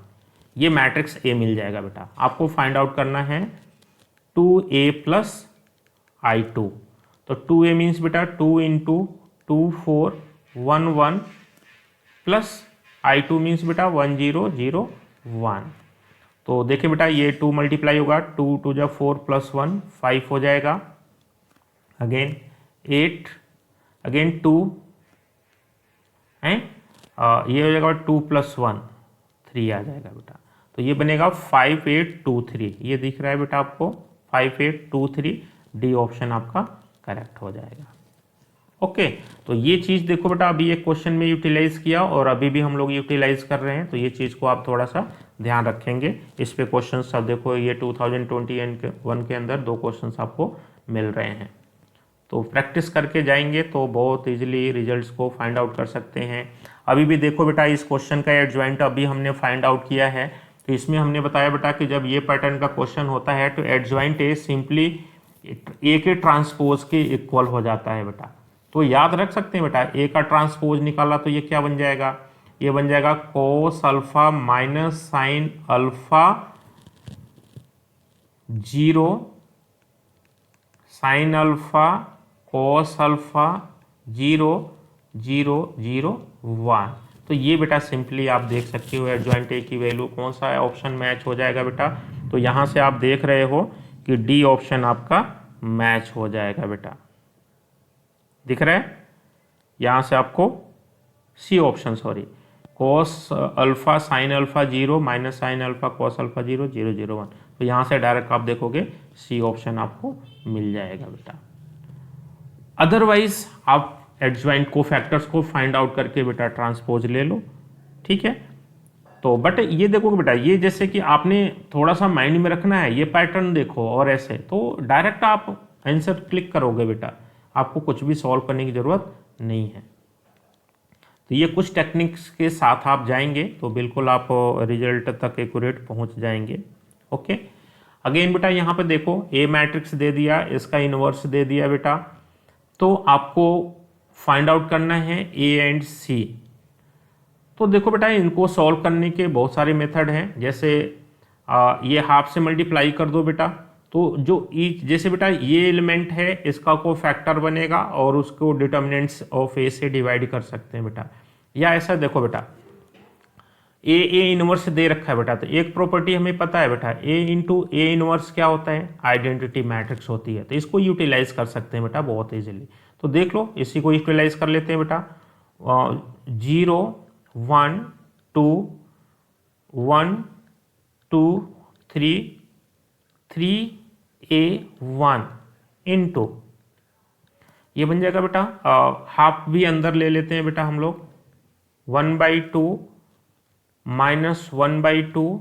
ये मैट्रिक्स ए मिल जाएगा बेटा। आपको फाइंड आउट करना है 2a प्लस I2, तो 2a मीन्स बेटा 2 इंटू 2 4 1 1 प्लस I2 मीन्स बेटा 1 0 0 1। तो देखिए बेटा ये 2 मल्टीप्लाई होगा, 2 2 जा 4 प्लस 1 5 हो जाएगा, अगेन 8, अगेन 2 है, ये हो जाएगा 2 प्लस 1 3 आ जाएगा बेटा। तो ये बनेगा 5 8 2 3, ये दिख रहा है बेटा आपको 5 8 2 3, डी ऑप्शन आपका करेक्ट हो जाएगा। ओके, तो ये चीज़ देखो बेटा अभी एक क्वेश्चन में यूटिलाइज किया और अभी भी हम लोग यूटिलाइज कर रहे हैं, तो ये चीज़ को आप थोड़ा सा ध्यान रखेंगे। इस पे क्वेश्चन सब देखो, ये 2021 के अंदर 2 क्वेश्चन आपको मिल रहे हैं, तो प्रैक्टिस करके जाएंगे तो बहुत इजीली रिजल्ट्स को फाइंड आउट कर सकते हैं। अभी भी देखो बेटा इस क्वेश्चन का एडजॉइंट अभी हमने फाइंड आउट किया है, तो इसमें हमने बताया बेटा कि जब ये पैटर्न का क्वेश्चन होता है तो एडजॉइंट ए सिंपली ए के ट्रांसपोज के इक्वल हो जाता है बेटा। तो याद रख सकते हैं बेटा, ए का ट्रांसपोज निकाला तो ये क्या बन जाएगा, ये बन जाएगा कोस alpha minus sine alpha 0 sine alpha cos alpha 0 0 0 1। तो ये बेटा सिंपली आप देख सकते हो एडजॉइंट ए की वैल्यू कौन सा ऑप्शन मैच हो जाएगा बेटा। तो यहाँ से आप देख रहे हो कि डी ऑप्शन आपका मैच हो जाएगा बेटा, दिख रहा है। यहाँ से आपको C option sorry cos alpha sine alpha 0 minus sine alpha cos alpha 0 0 0 1, तो यहाँ से डायरेक्ट आप देखोगे सी ऑप्शन आपको मिल जाएगा बेटा। अदरवाइज आप एडजॉइंट को फैक्टर्स को फाइंड आउट करके बेटा ट्रांसपोज ले लो, ठीक है। तो बट ये देखोगे बेटा, ये जैसे कि आपने थोड़ा सा माइंड में रखना है, ये पैटर्न देखो और ऐसे तो डायरेक्ट आप आंसर क्लिक करोगे बेटा, आपको कुछ भी सॉल्व करने की ज़रूरत नहीं है। तो ये कुछ टेक्निक्स के साथ आप जाएंगे तो बिल्कुल आप रिजल्ट तक एक्यूरेट पहुंच जाएंगे। ओके, अगेन बेटा यहाँ पे देखो ए मैट्रिक्स दे दिया, इसका इन्वर्स दे दिया बेटा, तो आपको फाइंड आउट करना है ए एंड सी। तो देखो बेटा इनको सॉल्व करने के बहुत सारे मेथड हैं, जैसे ये हाफ से मल्टीप्लाई कर दो बेटा, तो जो ईच जैसे बेटा ये एलिमेंट है इसका को फैक्टर बनेगा और उसको डिटर्मिनेंट्स ऑफ ए से डिवाइड कर सकते हैं बेटा। या ऐसा देखो बेटा ए इनवर्स दे रखा है बेटा, तो एक प्रॉपर्टी हमें पता है बेटा ए इंटू ए इनवर्स क्या होता है, आइडेंटिटी मैट्रिक्स होती है, तो इसको यूटिलाइज कर सकते हैं बेटा बहुत ईजिली। तो देख लो इसी को यूटिलाइज कर लेते हैं बेटा, 0 1 2 1 2 3 3a 1 इंटू ये बन जाएगा बेटा हाफ भी अंदर ले लेते हैं बेटा हम लोग, 1/2 माइनस 1/2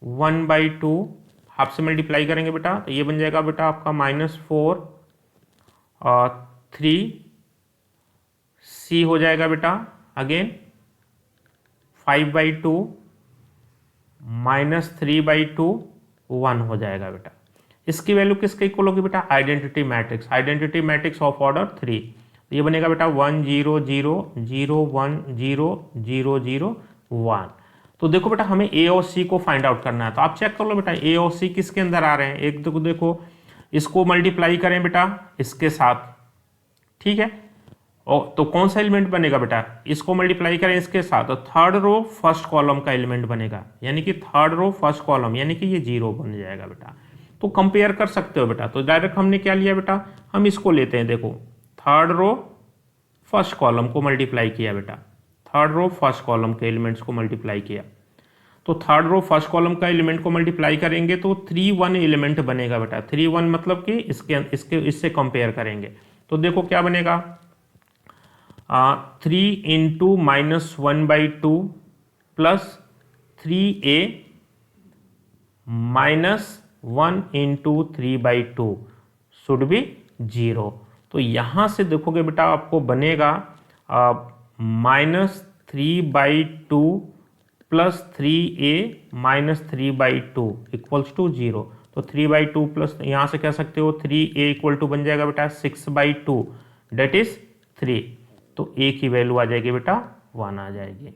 1/2 हाफ से मल्टीप्लाई करेंगे बेटा, तो ये बन जाएगा बेटा आपका -4 3 c हो जाएगा बेटा, अगेन 5/2 माइनस 3/2 1 हो जाएगा बेटा। इसकी वैल्यू किसके इक्वल होगी बेटा, आइडेंटिटी मैट्रिक्स ऑफ ऑर्डर 3, तो ये बनेगा बेटा 1 0 0 0 1 0 0 0 1। तो देखो बेटा हमें ए और सी को फाइंड आउट करना है, तो आप चेक कर लो बेटा ए और सी किसके अंदर आ रहे हैं। एक तो देखो इसको मल्टीप्लाई करें बेटा इसके साथ, ठीक है, और तो कौन सा एलिमेंट बनेगा बेटा, इसको मल्टीप्लाई करें इसके साथ, तो थर्ड रो फर्स्ट कॉलम का एलिमेंट बनेगा, यानी कि थर्ड रो फर्स्ट कॉलम, यानी कि ये 0 बन जाएगा बेटा। तो कंपेयर कर सकते हो बेटा, तो डायरेक्ट हमने क्या लिया बेटा, हम इसको लेते हैं, देखो थर्ड रो फर्स्ट कॉलम को मल्टीप्लाई किया बेटा, थर्ड रो फर्स्ट कॉलम के एलिमेंट्स को मल्टीप्लाई किया, तो थर्ड रो फर्स्ट कॉलम का एलिमेंट को मल्टीप्लाई करेंगे तो 3 1 एलिमेंट बनेगा बेटा। 3 1 मतलब कि इससे कंपेयर करेंगे, तो देखो क्या बनेगा, 3 into -1/2 plus 3a minus 1 into 3/2 should be 0। तो यहाँ से देखोगे बेटा आपको बनेगा -3/2 plus 3a minus 3/2 equals to 0। तो 3/2 प्लस यहाँ से कह सकते हो 3a इक्वल टू बन जाएगा बेटा 6/2 डेट इज 3। तो a की वैल्यू आ जाएगी बेटा 1 आ जाएगी।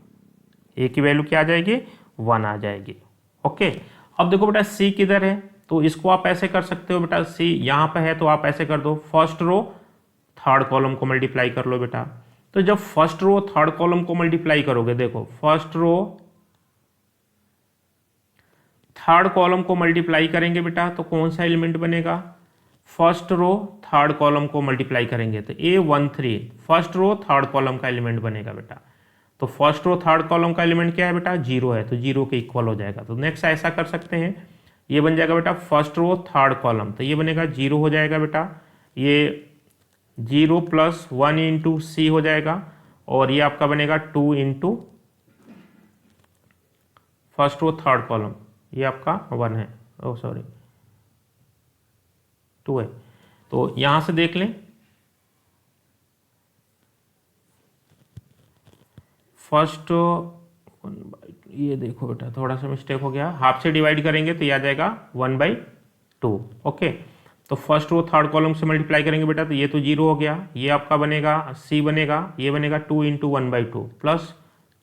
a की वैल्यू क्या आ जाएगी 1 आ जाएगी। ओके, अब देखो बेटा c किधर है, तो इसको आप ऐसे कर सकते हो बेटा, c यहाँ पे है तो आप ऐसे कर दो, फर्स्ट रो थर्ड कॉलम को मल्टीप्लाई कर लो बेटा। तो जब फर्स्ट रो थर्ड कॉलम को मल्टीप्लाई करोगे, देखो फर्स्ट रो थर्ड कॉलम को मल्टीप्लाई करेंगे बेटा तो कौन सा एलिमेंट बनेगा, फर्स्ट रो थर्ड कॉलम को मल्टीप्लाई करेंगे तो A13 first row third column का एलिमेंट बनेगा बेटा। तो फर्स्ट रो थर्ड कॉलम का एलिमेंट क्या है बेटा 0 है, तो 0 के इक्वल हो जाएगा। तो नेक्स्ट ऐसा कर सकते हैं, ये बन जाएगा बेटा फर्स्ट रो थर्ड कॉलम, तो ये बनेगा 0 हो जाएगा बेटा, ये 0 प्लस 1 इंटू सी हो जाएगा, और ये आपका बनेगा 2 into first row third column, ये आपका 1 है, ओ सॉरी 2 है। तो यहां से देख लें, फर्स्ट ये देखो बेटा थोड़ा सा मिस्टेक हो गया, हाफ से डिवाइड करेंगे तो ये आ जाएगा 1/2। ओके, तो फर्स्ट रो थर्ड कॉलम से मल्टीप्लाई करेंगे बेटा तो ये तो 0 हो गया, ये आपका बनेगा सी बनेगा, ये बनेगा 2 इंटू 1/2 प्लस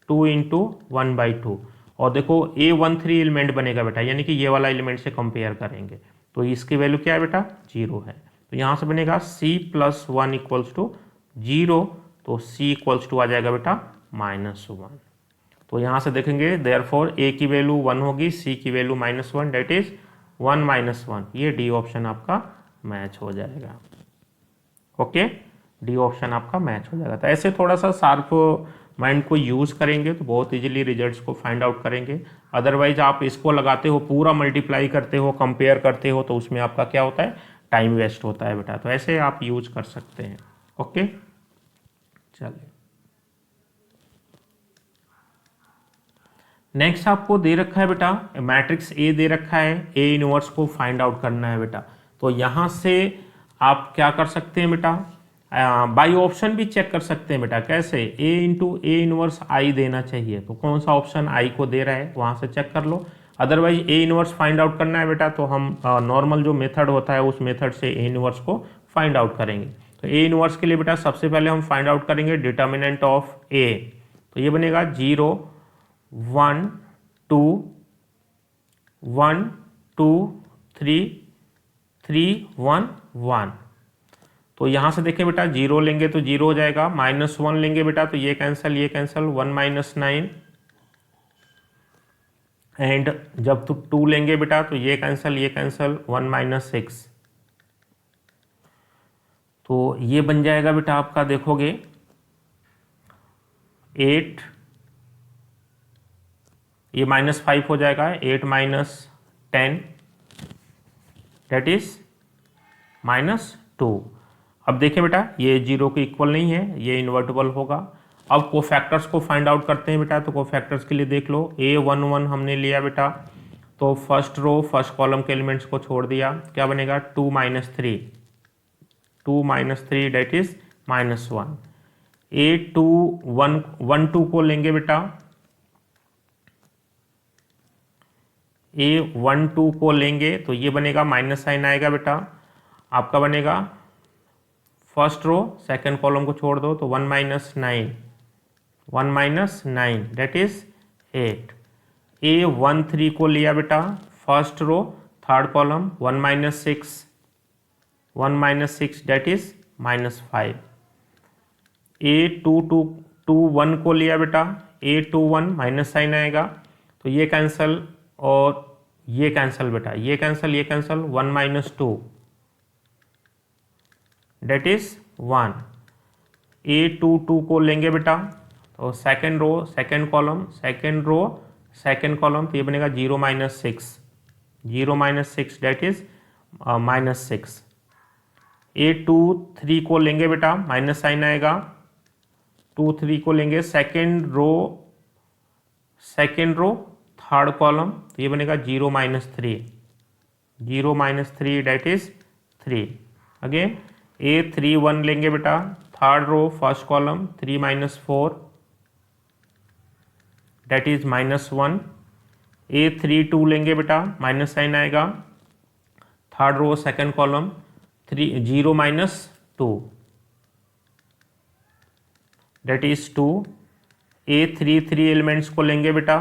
2 इंटू 1/2, और देखो A13 एलिमेंट बनेगा बेटा, यानी कि ये वाला एलिमेंट से कंपेयर करेंगे तो इसकी वैल्यू क्या है बेटा 0 है। तो यहाँ से बनेगा C प्लस 1 इक्वल्स टू 0, तो C इक्वल्स टू आ जाएगा बेटा -1। तो यहाँ से देखेंगे देयरफॉर A की वैल्यू 1 होगी, C की वैल्यू -1 डेट इज 1 -1, ये डी ऑप्शन आपका मैच हो जाएगा। ओके, डी ऑप्शन आपका मैच हो जाएगा। तो ऐसे थोड़ा सा शार्प माइंड को यूज़ करेंगे तो बहुत इजीली रिजल्ट्स को फाइंड आउट करेंगे। अदरवाइज आप इसको लगाते हो, पूरा मल्टीप्लाई करते हो, कंपेयर करते हो, तो उसमें आपका क्या होता है टाइम वेस्ट होता है बेटा। तो ऐसे आप यूज कर सकते हैं। ओके, चलिए नेक्स्ट आपको दे रखा है बेटा मैट्रिक्स ए दे रखा है, ए इनवर्स को फाइंड आउट करना है बेटा। तो यहाँ से आप क्या कर सकते हैं बेटा, बाई ऑप्शन भी चेक कर सकते हैं बेटा। कैसे, ए इंटू ए इनवर्स आई देना चाहिए, तो कौन सा ऑप्शन आई को दे रहा है वहाँ से चेक कर लो। Otherwise A inverse find out करना है बेटा तो हम नॉर्मल जो मेथड होता है उस मेथड से ए इनवर्स को फाइंड आउट करेंगे। तो ए इनवर्स के लिए बेटा सबसे पहले हम फाइंड आउट करेंगे डिटर्मिनेंट ऑफ ए, तो ये बनेगा 0 1 2 1 2 3 3 1 1। तो यहाँ से देखें बेटा 0 लेंगे तो 0 हो जाएगा, -1 लेंगे बेटा तो ये कैंसिल 1 -9, एंड जब तो 2 लेंगे बेटा तो ये कैंसिल 1 -6। तो ये बन जाएगा बेटा आपका देखोगे 8, ये -5 हो जाएगा, 8 -10 डेट इज -2। अब देखिए बेटा ये 0 के इक्वल नहीं है, ये इन्वर्टिबल होगा। अब कोफैक्टर्स को फाइंड आउट करते हैं बेटा। तो कोफैक्टर्स के लिए देख लो, A11 हमने लिया बेटा, तो फर्स्ट रो फर्स्ट कॉलम के एलिमेंट्स को छोड़ दिया, क्या बनेगा 2 -3 डेट इज -1। A12 को लेंगे बेटा, A12 को लेंगे तो ये बनेगा माइनस साइन आएगा बेटा, आपका बनेगा फर्स्ट रो सेकंड कॉलम को छोड़ दो तो 1 -9 डेट इज 8। A13 को लिया बेटा, first row third column 1 -6 that is -5। A21 को लिया बेटा, A21 माइनस साइन आएगा तो ये कैंसिल और ये कैंसिल बेटा, ये कैंसिल 1 -2 डेट इज 1। A22 को लेंगे बेटा, तो सेकेंड रो सेकेंड कॉलम तो ये बनेगा 0 -6 डेट इज -6। A23 को लेंगे बेटा, माइनस साइन आएगा, 23 को लेंगे सेकेंड रो थर्ड कॉलम तो ये बनेगा 0 -3 डेट इज 3। अगेन A31 लेंगे बेटा, third row first column 3 -4 that is -1। A32 लेंगे बेटा, माइनस साइन आएगा, third row second column 0 minus 2 that is 2। A 3 elements को लेंगे बेटा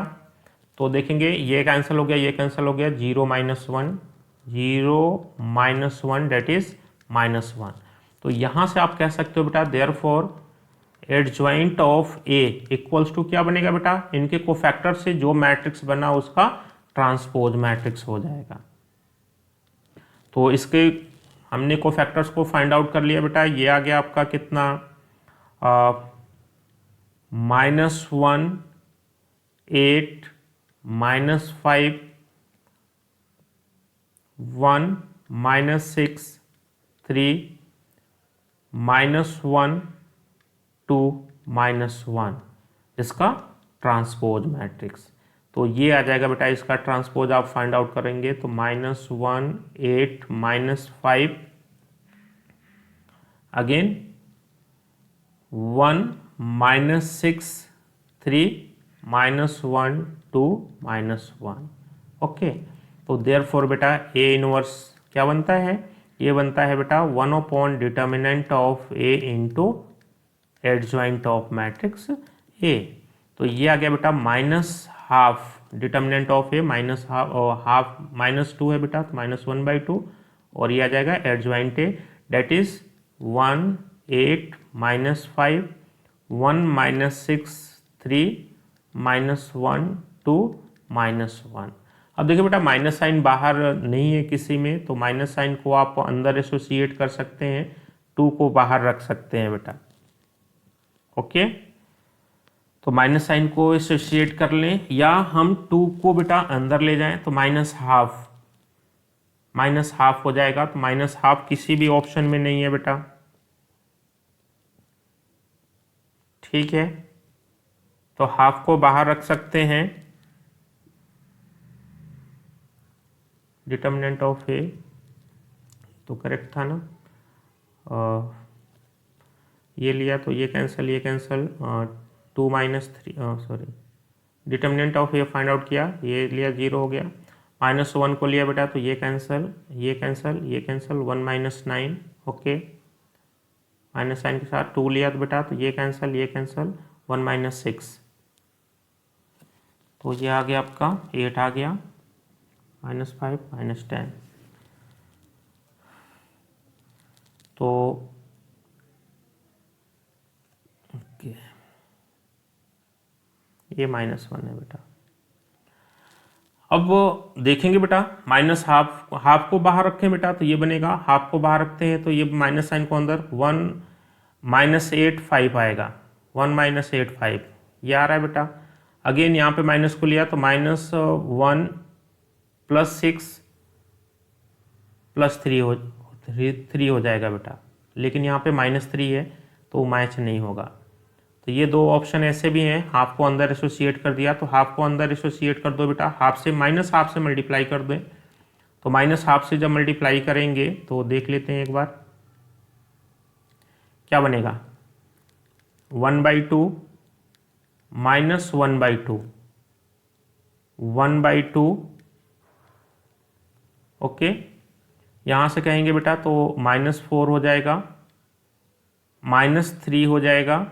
तो देखेंगे ये कैंसिल हो गया, ये कैंसिल हो गया, 0 माइनस 1, 0 माइनस 1 डेट इज -1। तो यहाँ से आप कह सकते हो बेटा therefore adjoint of A equals to क्या बनेगा बेटा, इनके कोफैक्टर से जो मैट्रिक्स बना उसका ट्रांसपोज मैट्रिक्स हो जाएगा। तो इसके हमने कोफैक्टर्स को फाइंड आउट कर लिया बेटा। ये आ गया आपका कितना, -1, 8, -5, 1, -6, 3, -1, 2, -1 इसका ट्रांसपोज मैट्रिक्स। तो ये आ जाएगा बेटा, इसका ट्रांसपोज आप फाइंड आउट करेंगे तो -1, 8, -5, अगेन 1, -6, 3, -1, 2, -1। ओके, तो देयरफॉर बेटा ए इनवर्स क्या बनता है, ये बनता है बेटा 1 determinant of A into adjoint of matrix A. तो ये आ गया बेटा -12 डिटर्मिनेंट ऑफ ए, हाफ -2 है बेटा तो -1/2, और ये आ जाएगा एडजॉइंट ए डेट इज 1, 8, -5, 1, -6, 3, -1, 2, -1। अब देखिए बेटा माइनस साइन बाहर नहीं है किसी में, तो माइनस साइन को आप अंदर एसोसिएट कर सकते हैं, 2 को बाहर रख सकते हैं बेटा। ओके, तो माइनस साइन को एसोसिएट कर लें, या हम 2 को बेटा अंदर ले जाएं तो -12 हो जाएगा। तो -12 किसी भी ऑप्शन में नहीं है बेटा, ठीक है, तो हाफ को बाहर रख सकते हैं। डिटर्मिनेंट ऑफ ए तो करेक्ट था ना, ये लिया तो ये कैंसिल, ये cancel, 2 -3 sorry, determinant of A find out किया, ये लिया 0 हो गया, -1 को लिया बेटा तो ये कैंसिल, ये कैंसिल, ये कैंसिल, 1 -9। ओके, माइनस साइन के साथ 2 लिया तो बेटा तो ये कैंसिल, ये कैंसिल, 1 -6, तो ये आ गया आपका 8 आ गया, -5, -10। तो ओके, ये -1 है बेटा। अब देखेंगे बेटा हाफ को बाहर रखें बेटा तो ये बनेगा, हाफ को बाहर रखते हैं तो ये माइनस साइन को अंदर, 1 -8, 5 आएगा, 1 -8, 5 ये आ रहा है बेटा। अगेन यहाँ पे माइनस को लिया तो -1 +6 +3 हो जाएगा बेटा, लेकिन यहाँ पे -3 है तो मैच नहीं होगा। तो ये दो ऑप्शन ऐसे भी हैं, हाफ को अंदर एसोसिएट कर दिया तो हाफ को अंदर एसोसिएट कर दो बेटा, हाफ से -हाफ से मल्टीप्लाई कर दें, तो -हाफ से जब मल्टीप्लाई करेंगे तो देख लेते हैं एक बार क्या बनेगा, 1/2 -1/2, 1/2। ओके, यहाँ से कहेंगे बेटा तो -4 हो जाएगा, -3 हो जाएगा,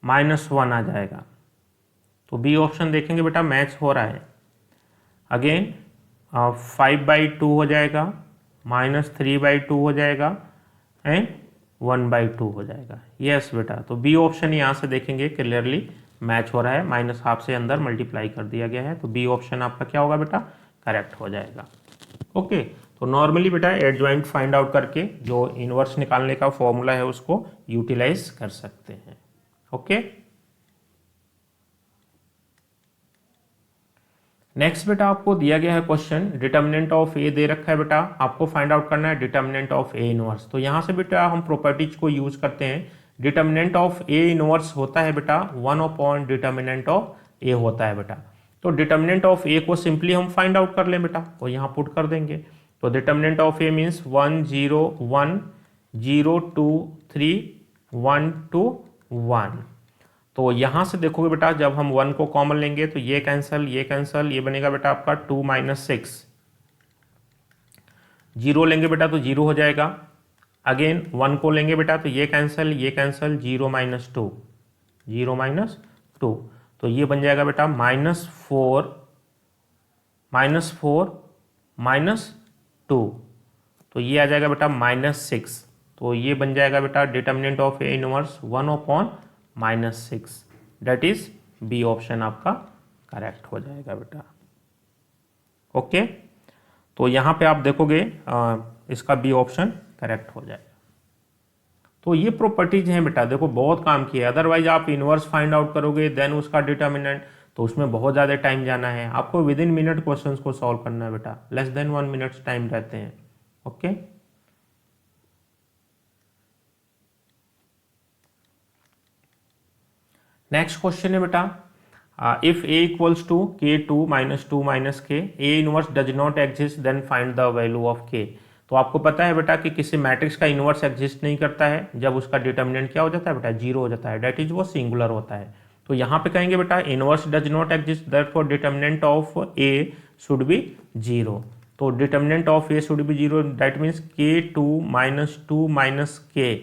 -1 आ जाएगा। तो बी ऑप्शन देखेंगे बेटा मैच हो रहा है। अगेन 5/2 हो जाएगा, -3/2 हो जाएगा एंड 1/2 हो जाएगा। यस बेटा, तो बी ऑप्शन यहाँ से देखेंगे क्लियरली मैच हो रहा है, -हाफ से अंदर मल्टीप्लाई कर दिया गया है, तो बी ऑप्शन आपका क्या होगा बेटा, करेक्ट हो जाएगा। ओके, तो नॉर्मली बेटा एडजॉइंट फाइंड आउट करके जो इनवर्स निकालने का फॉर्मूला है उसको यूटिलाइज कर सकते हैं। ओके, नेक्स्ट बेटा आपको दिया गया है क्वेश्चन, डिटर्मिनेंट ऑफ ए दे रखा है बेटा, आपको फाइंड आउट करना है डिटर्मिनेंट ऑफ ए इनवर्स। तो यहाँ से बेटा हम प्रॉपर्टीज को यूज करते हैं। डिटर्मिनेंट ऑफ ए इनवर्स होता है बेटा 1 डिटर्मिनेंट ऑफ ए होता है बेटा। तो डिटर्मिनेंट ऑफ ए को सिंपली हम फाइंड आउट कर लें बेटा, तो यहाँ पुट कर देंगे। तो डिटर्मिनेंट ऑफ ए मीन्स 1 0 1 0 2 3 1 2 1। तो यहाँ से देखोगे बेटा जब हम 1 को कॉमन लेंगे तो ये कैंसल, ये कैंसल, ये बनेगा बेटा आपका 2 - 6, जीरो लेंगे बेटा तो जीरो हो जाएगा। अगेन 1 को लेंगे बेटा तो ये cancel, zero minus two, zero minus two, तो ये बन जाएगा बेटा माइनस फोर माइनस टू, तो ये आ जाएगा बेटा -6। तो ये बन जाएगा बेटा determinant of A inverse 1/-6, that is B option आपका करेक्ट हो जाएगा बेटा। ओके, तो यहाँ पे आप देखोगे इसका बी ऑप्शन करेक्ट हो जाएगा। तो ये प्रॉपर्टीज हैं बेटा, देखो बहुत काम किया है। अदरवाइज आप इनवर्स फाइंड आउट करोगे देन उसका डिटर्मिनेंट, तो उसमें बहुत ज़्यादा टाइम जाना है। आपको विद इन मिनट क्वेश्चंस को सॉल्व करना है बेटा, लेस देन 1 मिनट्स टाइम रहते हैं। ओके, नेक्स्ट क्वेश्चन है बेटा, if A equals to K2 - 2 - K, A inverse does not exist then find the value of K। तो आपको पता है बेटा कि किसी मैट्रिक्स का इनवर्स एग्जिस्ट नहीं करता है जब उसका डिटर्मिनेंट क्या हो जाता है बेटा, जीरो हो जाता है, दैट इज वो सिंगुलर होता है। तो यहाँ पे कहेंगे बेटा inverse does not exist, therefore determinant of A should be zero. तो determinant of A should be zero, that means K2 - 2 - K,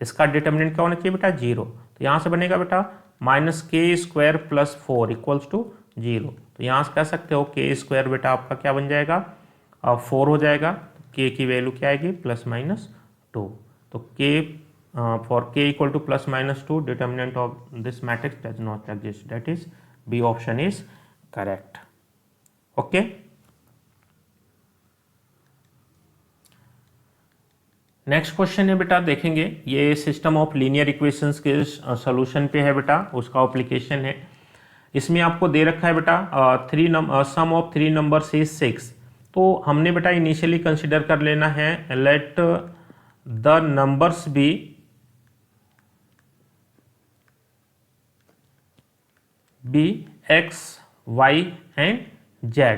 इसका डिटर्मिनेंट क्या होना चाहिए बेटा, जीरो। तो यहाँ से बनेगा बेटा -K² + 4 = जीरो। तो यहाँ से कह सकते हो K² बेटा आपका क्या बन जाएगा, 4 हो जाएगा। K की वैल्यू क्या आएगी, +-2। तो K for K = +-2, determinant of this matrix does not exist, that is B option is correct. Okay, next question है बेटा, देखेंगे ये सिस्टम ऑफ लीनियर इक्वेशंस के सॉल्यूशन पे है बेटा, उसका एप्लीकेशन है। इसमें आपको दे रखा है बेटा सम ऑफ 3 नंबर्स इज 6। तो हमने बेटा इनिशियली कंसिडर कर लेना है, let the numbers be x, y and z,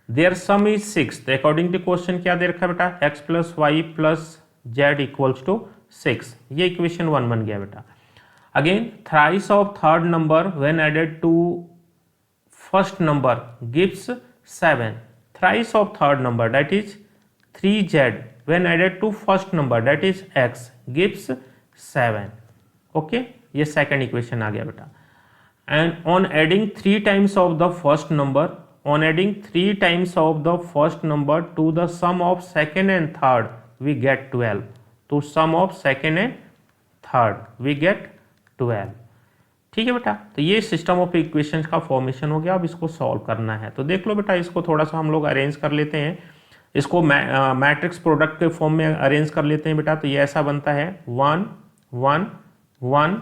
their sum is 6। तो अकॉर्डिंग टू क्वेश्चन क्या दे रखा है बेटा, x + y + z = 6। ये इक्वेशन 1 बन गया बेटा। Again thrice of third number when added to first number gives 7। Thrice of third number that is 3z when added to first number that is x gives 7। Okay, ये second equation आ गया बेटा। And on adding 3 times of the first number, on adding 3 times of the first number to the sum of second and third we get 12। तो sum of second and third we get 12। ठीक है बेटा, तो ये system of equations का formation हो गया। अब इसको सॉल्व करना है, तो देख लो बेटा, इसको थोड़ा सा हम लोग अरेंज कर लेते हैं। इसको मैट्रिक्स प्रोडक्ट के फॉर्म में अरेंज कर लेते हैं बेटा। तो ये ऐसा बनता है 1 1 1,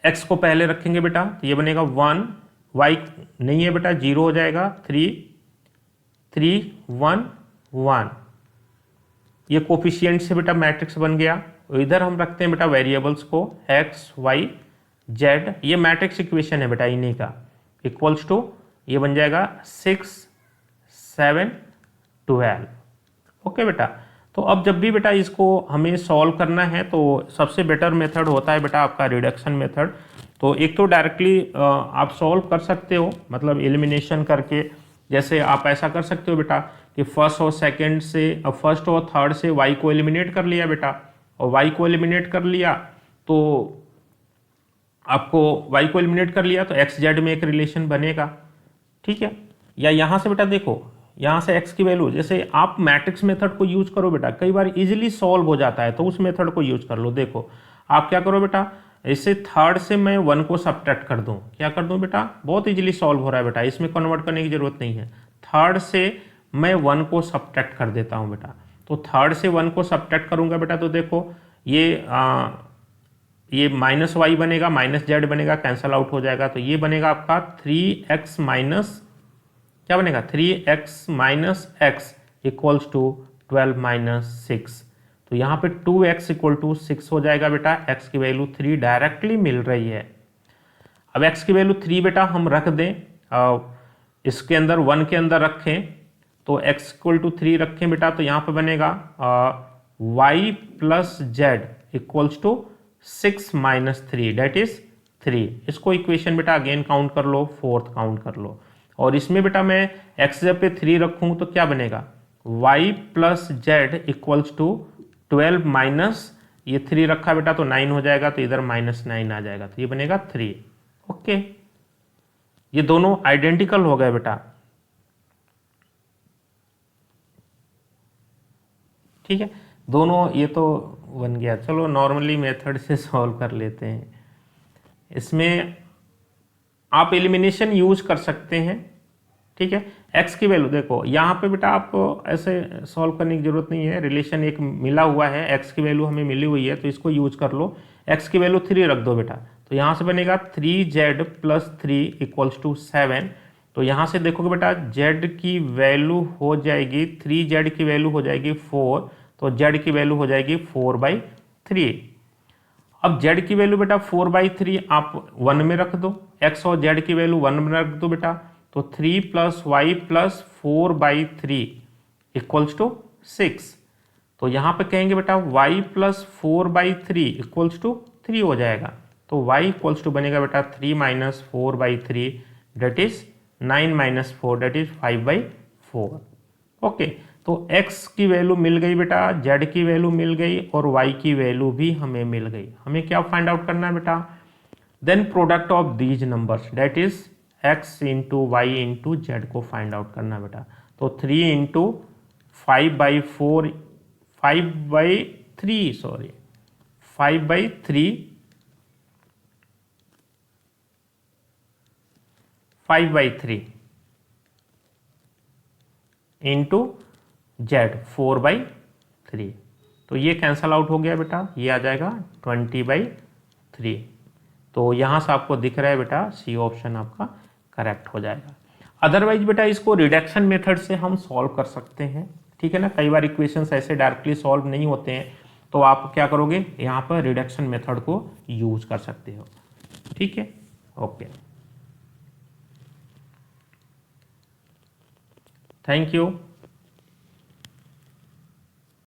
x को पहले रखेंगे बेटा, तो ये बनेगा 1, y नहीं है बेटा, 0 हो जाएगा, 3 3 1 1, ये कोफिशिएंट से बेटा मैट्रिक्स बन गया। इधर हम रखते हैं बेटा वेरिएबल्स को x y z, ये मैट्रिक्स इक्वेशन है बेटा इन्हीं का, इक्वल्स टू ये बन जाएगा 6 7 12। ओके बेटा, तो अब जब भी बेटा इसको हमें सॉल्व करना है तो सबसे बेटर मेथड होता है बेटा आपका रिडक्शन मेथड। तो एक तो डायरेक्टली आप सॉल्व कर सकते हो, मतलब एलिमिनेशन करके। जैसे आप ऐसा कर सकते हो बेटा कि फर्स्ट और थर्ड से y को एलिमिनेट कर लिया बेटा, और y को एलिमिनेट कर लिया तो आपको y को एलिमिनेट कर लिया तो x z में एक रिलेशन बनेगा। ठीक है, या यहाँ से बेटा देखो, यहाँ से x की वैल्यू, जैसे आप मैट्रिक्स मेथड को यूज करो बेटा, कई बार इजीली सॉल्व हो जाता है, तो उस मेथड को यूज कर लो। देखो आप क्या करो बेटा, इससे थर्ड से मैं 1 को सब्ट्रैक्ट कर दूं, क्या कर दूं बेटा, बहुत इजीली सॉल्व हो रहा है बेटा, इसमें कन्वर्ट करने की जरूरत नहीं है। थर्ड से मैं 1 को सब्ट्रैक्ट कर देता हूं बेटा। तो थर्ड से 1 को सब्ट्रैक्ट करूंगा बेटा, तो देखो ये -y बनेगा, -z बनेगा, कैंसल आउट हो जाएगा। तो ये बनेगा आपका 3x माइनस क्या बनेगा, 3x minus x equals to 12 - 6। तो यहाँ पे 2x = 6 हो जाएगा बेटा। x की वैल्यू 3 डायरेक्टली मिल रही है। अब x की वैल्यू 3 बेटा हम रख दें, इसके अंदर 1 के अंदर रखें, तो x = 3 रखें बेटा, तो यहाँ पे बनेगा y + z equals to 6 - 3 that is 3। इसको इक्वेशन बेटा अगेन काउंट कर लो, फोर्थ काउंट कर लो, और इसमें बेटा मैं x जब पे 3 रखूँ तो क्या बनेगा, y plus z equals to 12 minus ये 3 रखा बेटा तो 9 हो जाएगा, तो इधर -9 आ जाएगा, तो ये बनेगा 3। ओके, ये दोनों आइडेंटिकल हो गए बेटा। ठीक है, दोनों ये तो बन गया। चलो नॉर्मली मेथड से सॉल्व कर लेते हैं। इसमें आप एलिमिनेशन यूज कर सकते हैं। ठीक है, x की वैल्यू देखो यहाँ पे बेटा, आप ऐसे सॉल्व करने की जरूरत नहीं है, रिलेशन एक मिला हुआ है, x की वैल्यू हमें मिली हुई है तो इसको यूज कर लो। x की वैल्यू 3 रख दो बेटा, तो यहाँ से बनेगा 3z प्लस 3 इक्वल्स टू 7। तो यहाँ से देखोगे बेटा z की वैल्यू हो जाएगी 3z की वैल्यू हो जाएगी 4, तो z की वैल्यू हो जाएगी 4/3। अब z की वैल्यू बेटा 4/3 आप 1 में रख दो, x और z की वैल्यू 1 में रख दो बेटा, तो 3 plus y plus 4/3 equals to 6। तो यहाँ पे कहेंगे बेटा y प्लस 4/3 इक्वल्स टू 3 हो जाएगा, तो y इक्वल्स टू बनेगा बेटा 3 minus 4/3 that is 9 minus 4 that is 5/4। Okay, तो x की वैल्यू मिल गई बेटा, z की वैल्यू मिल गई और y की वैल्यू भी हमें मिल गई। हमें क्या फाइंड आउट करना है बेटा, then product of these numbers that is x into y into z को फाइंड आउट करना बेटा। तो 3 इंटू 5/4 5/3 सॉरी 5/3 5/3 इंटू जेड 4/3, तो ये कैंसल आउट हो गया बेटा, ये आ जाएगा 20/3। तो यहाँ से आपको दिख रहा है बेटा सी ऑप्शन आपका करेक्ट हो जाएगा। अदरवाइज बेटा इसको रिडक्शन मेथड से हम सॉल्व कर सकते हैं। ठीक है ना, कई बार इक्वेशंस ऐसे डायरेक्टली सॉल्व नहीं होते हैं, तो आप क्या करोगे, यहाँ पर रिडक्शन मेथड को यूज कर सकते हो। ठीक है, ओके, थैंक यू।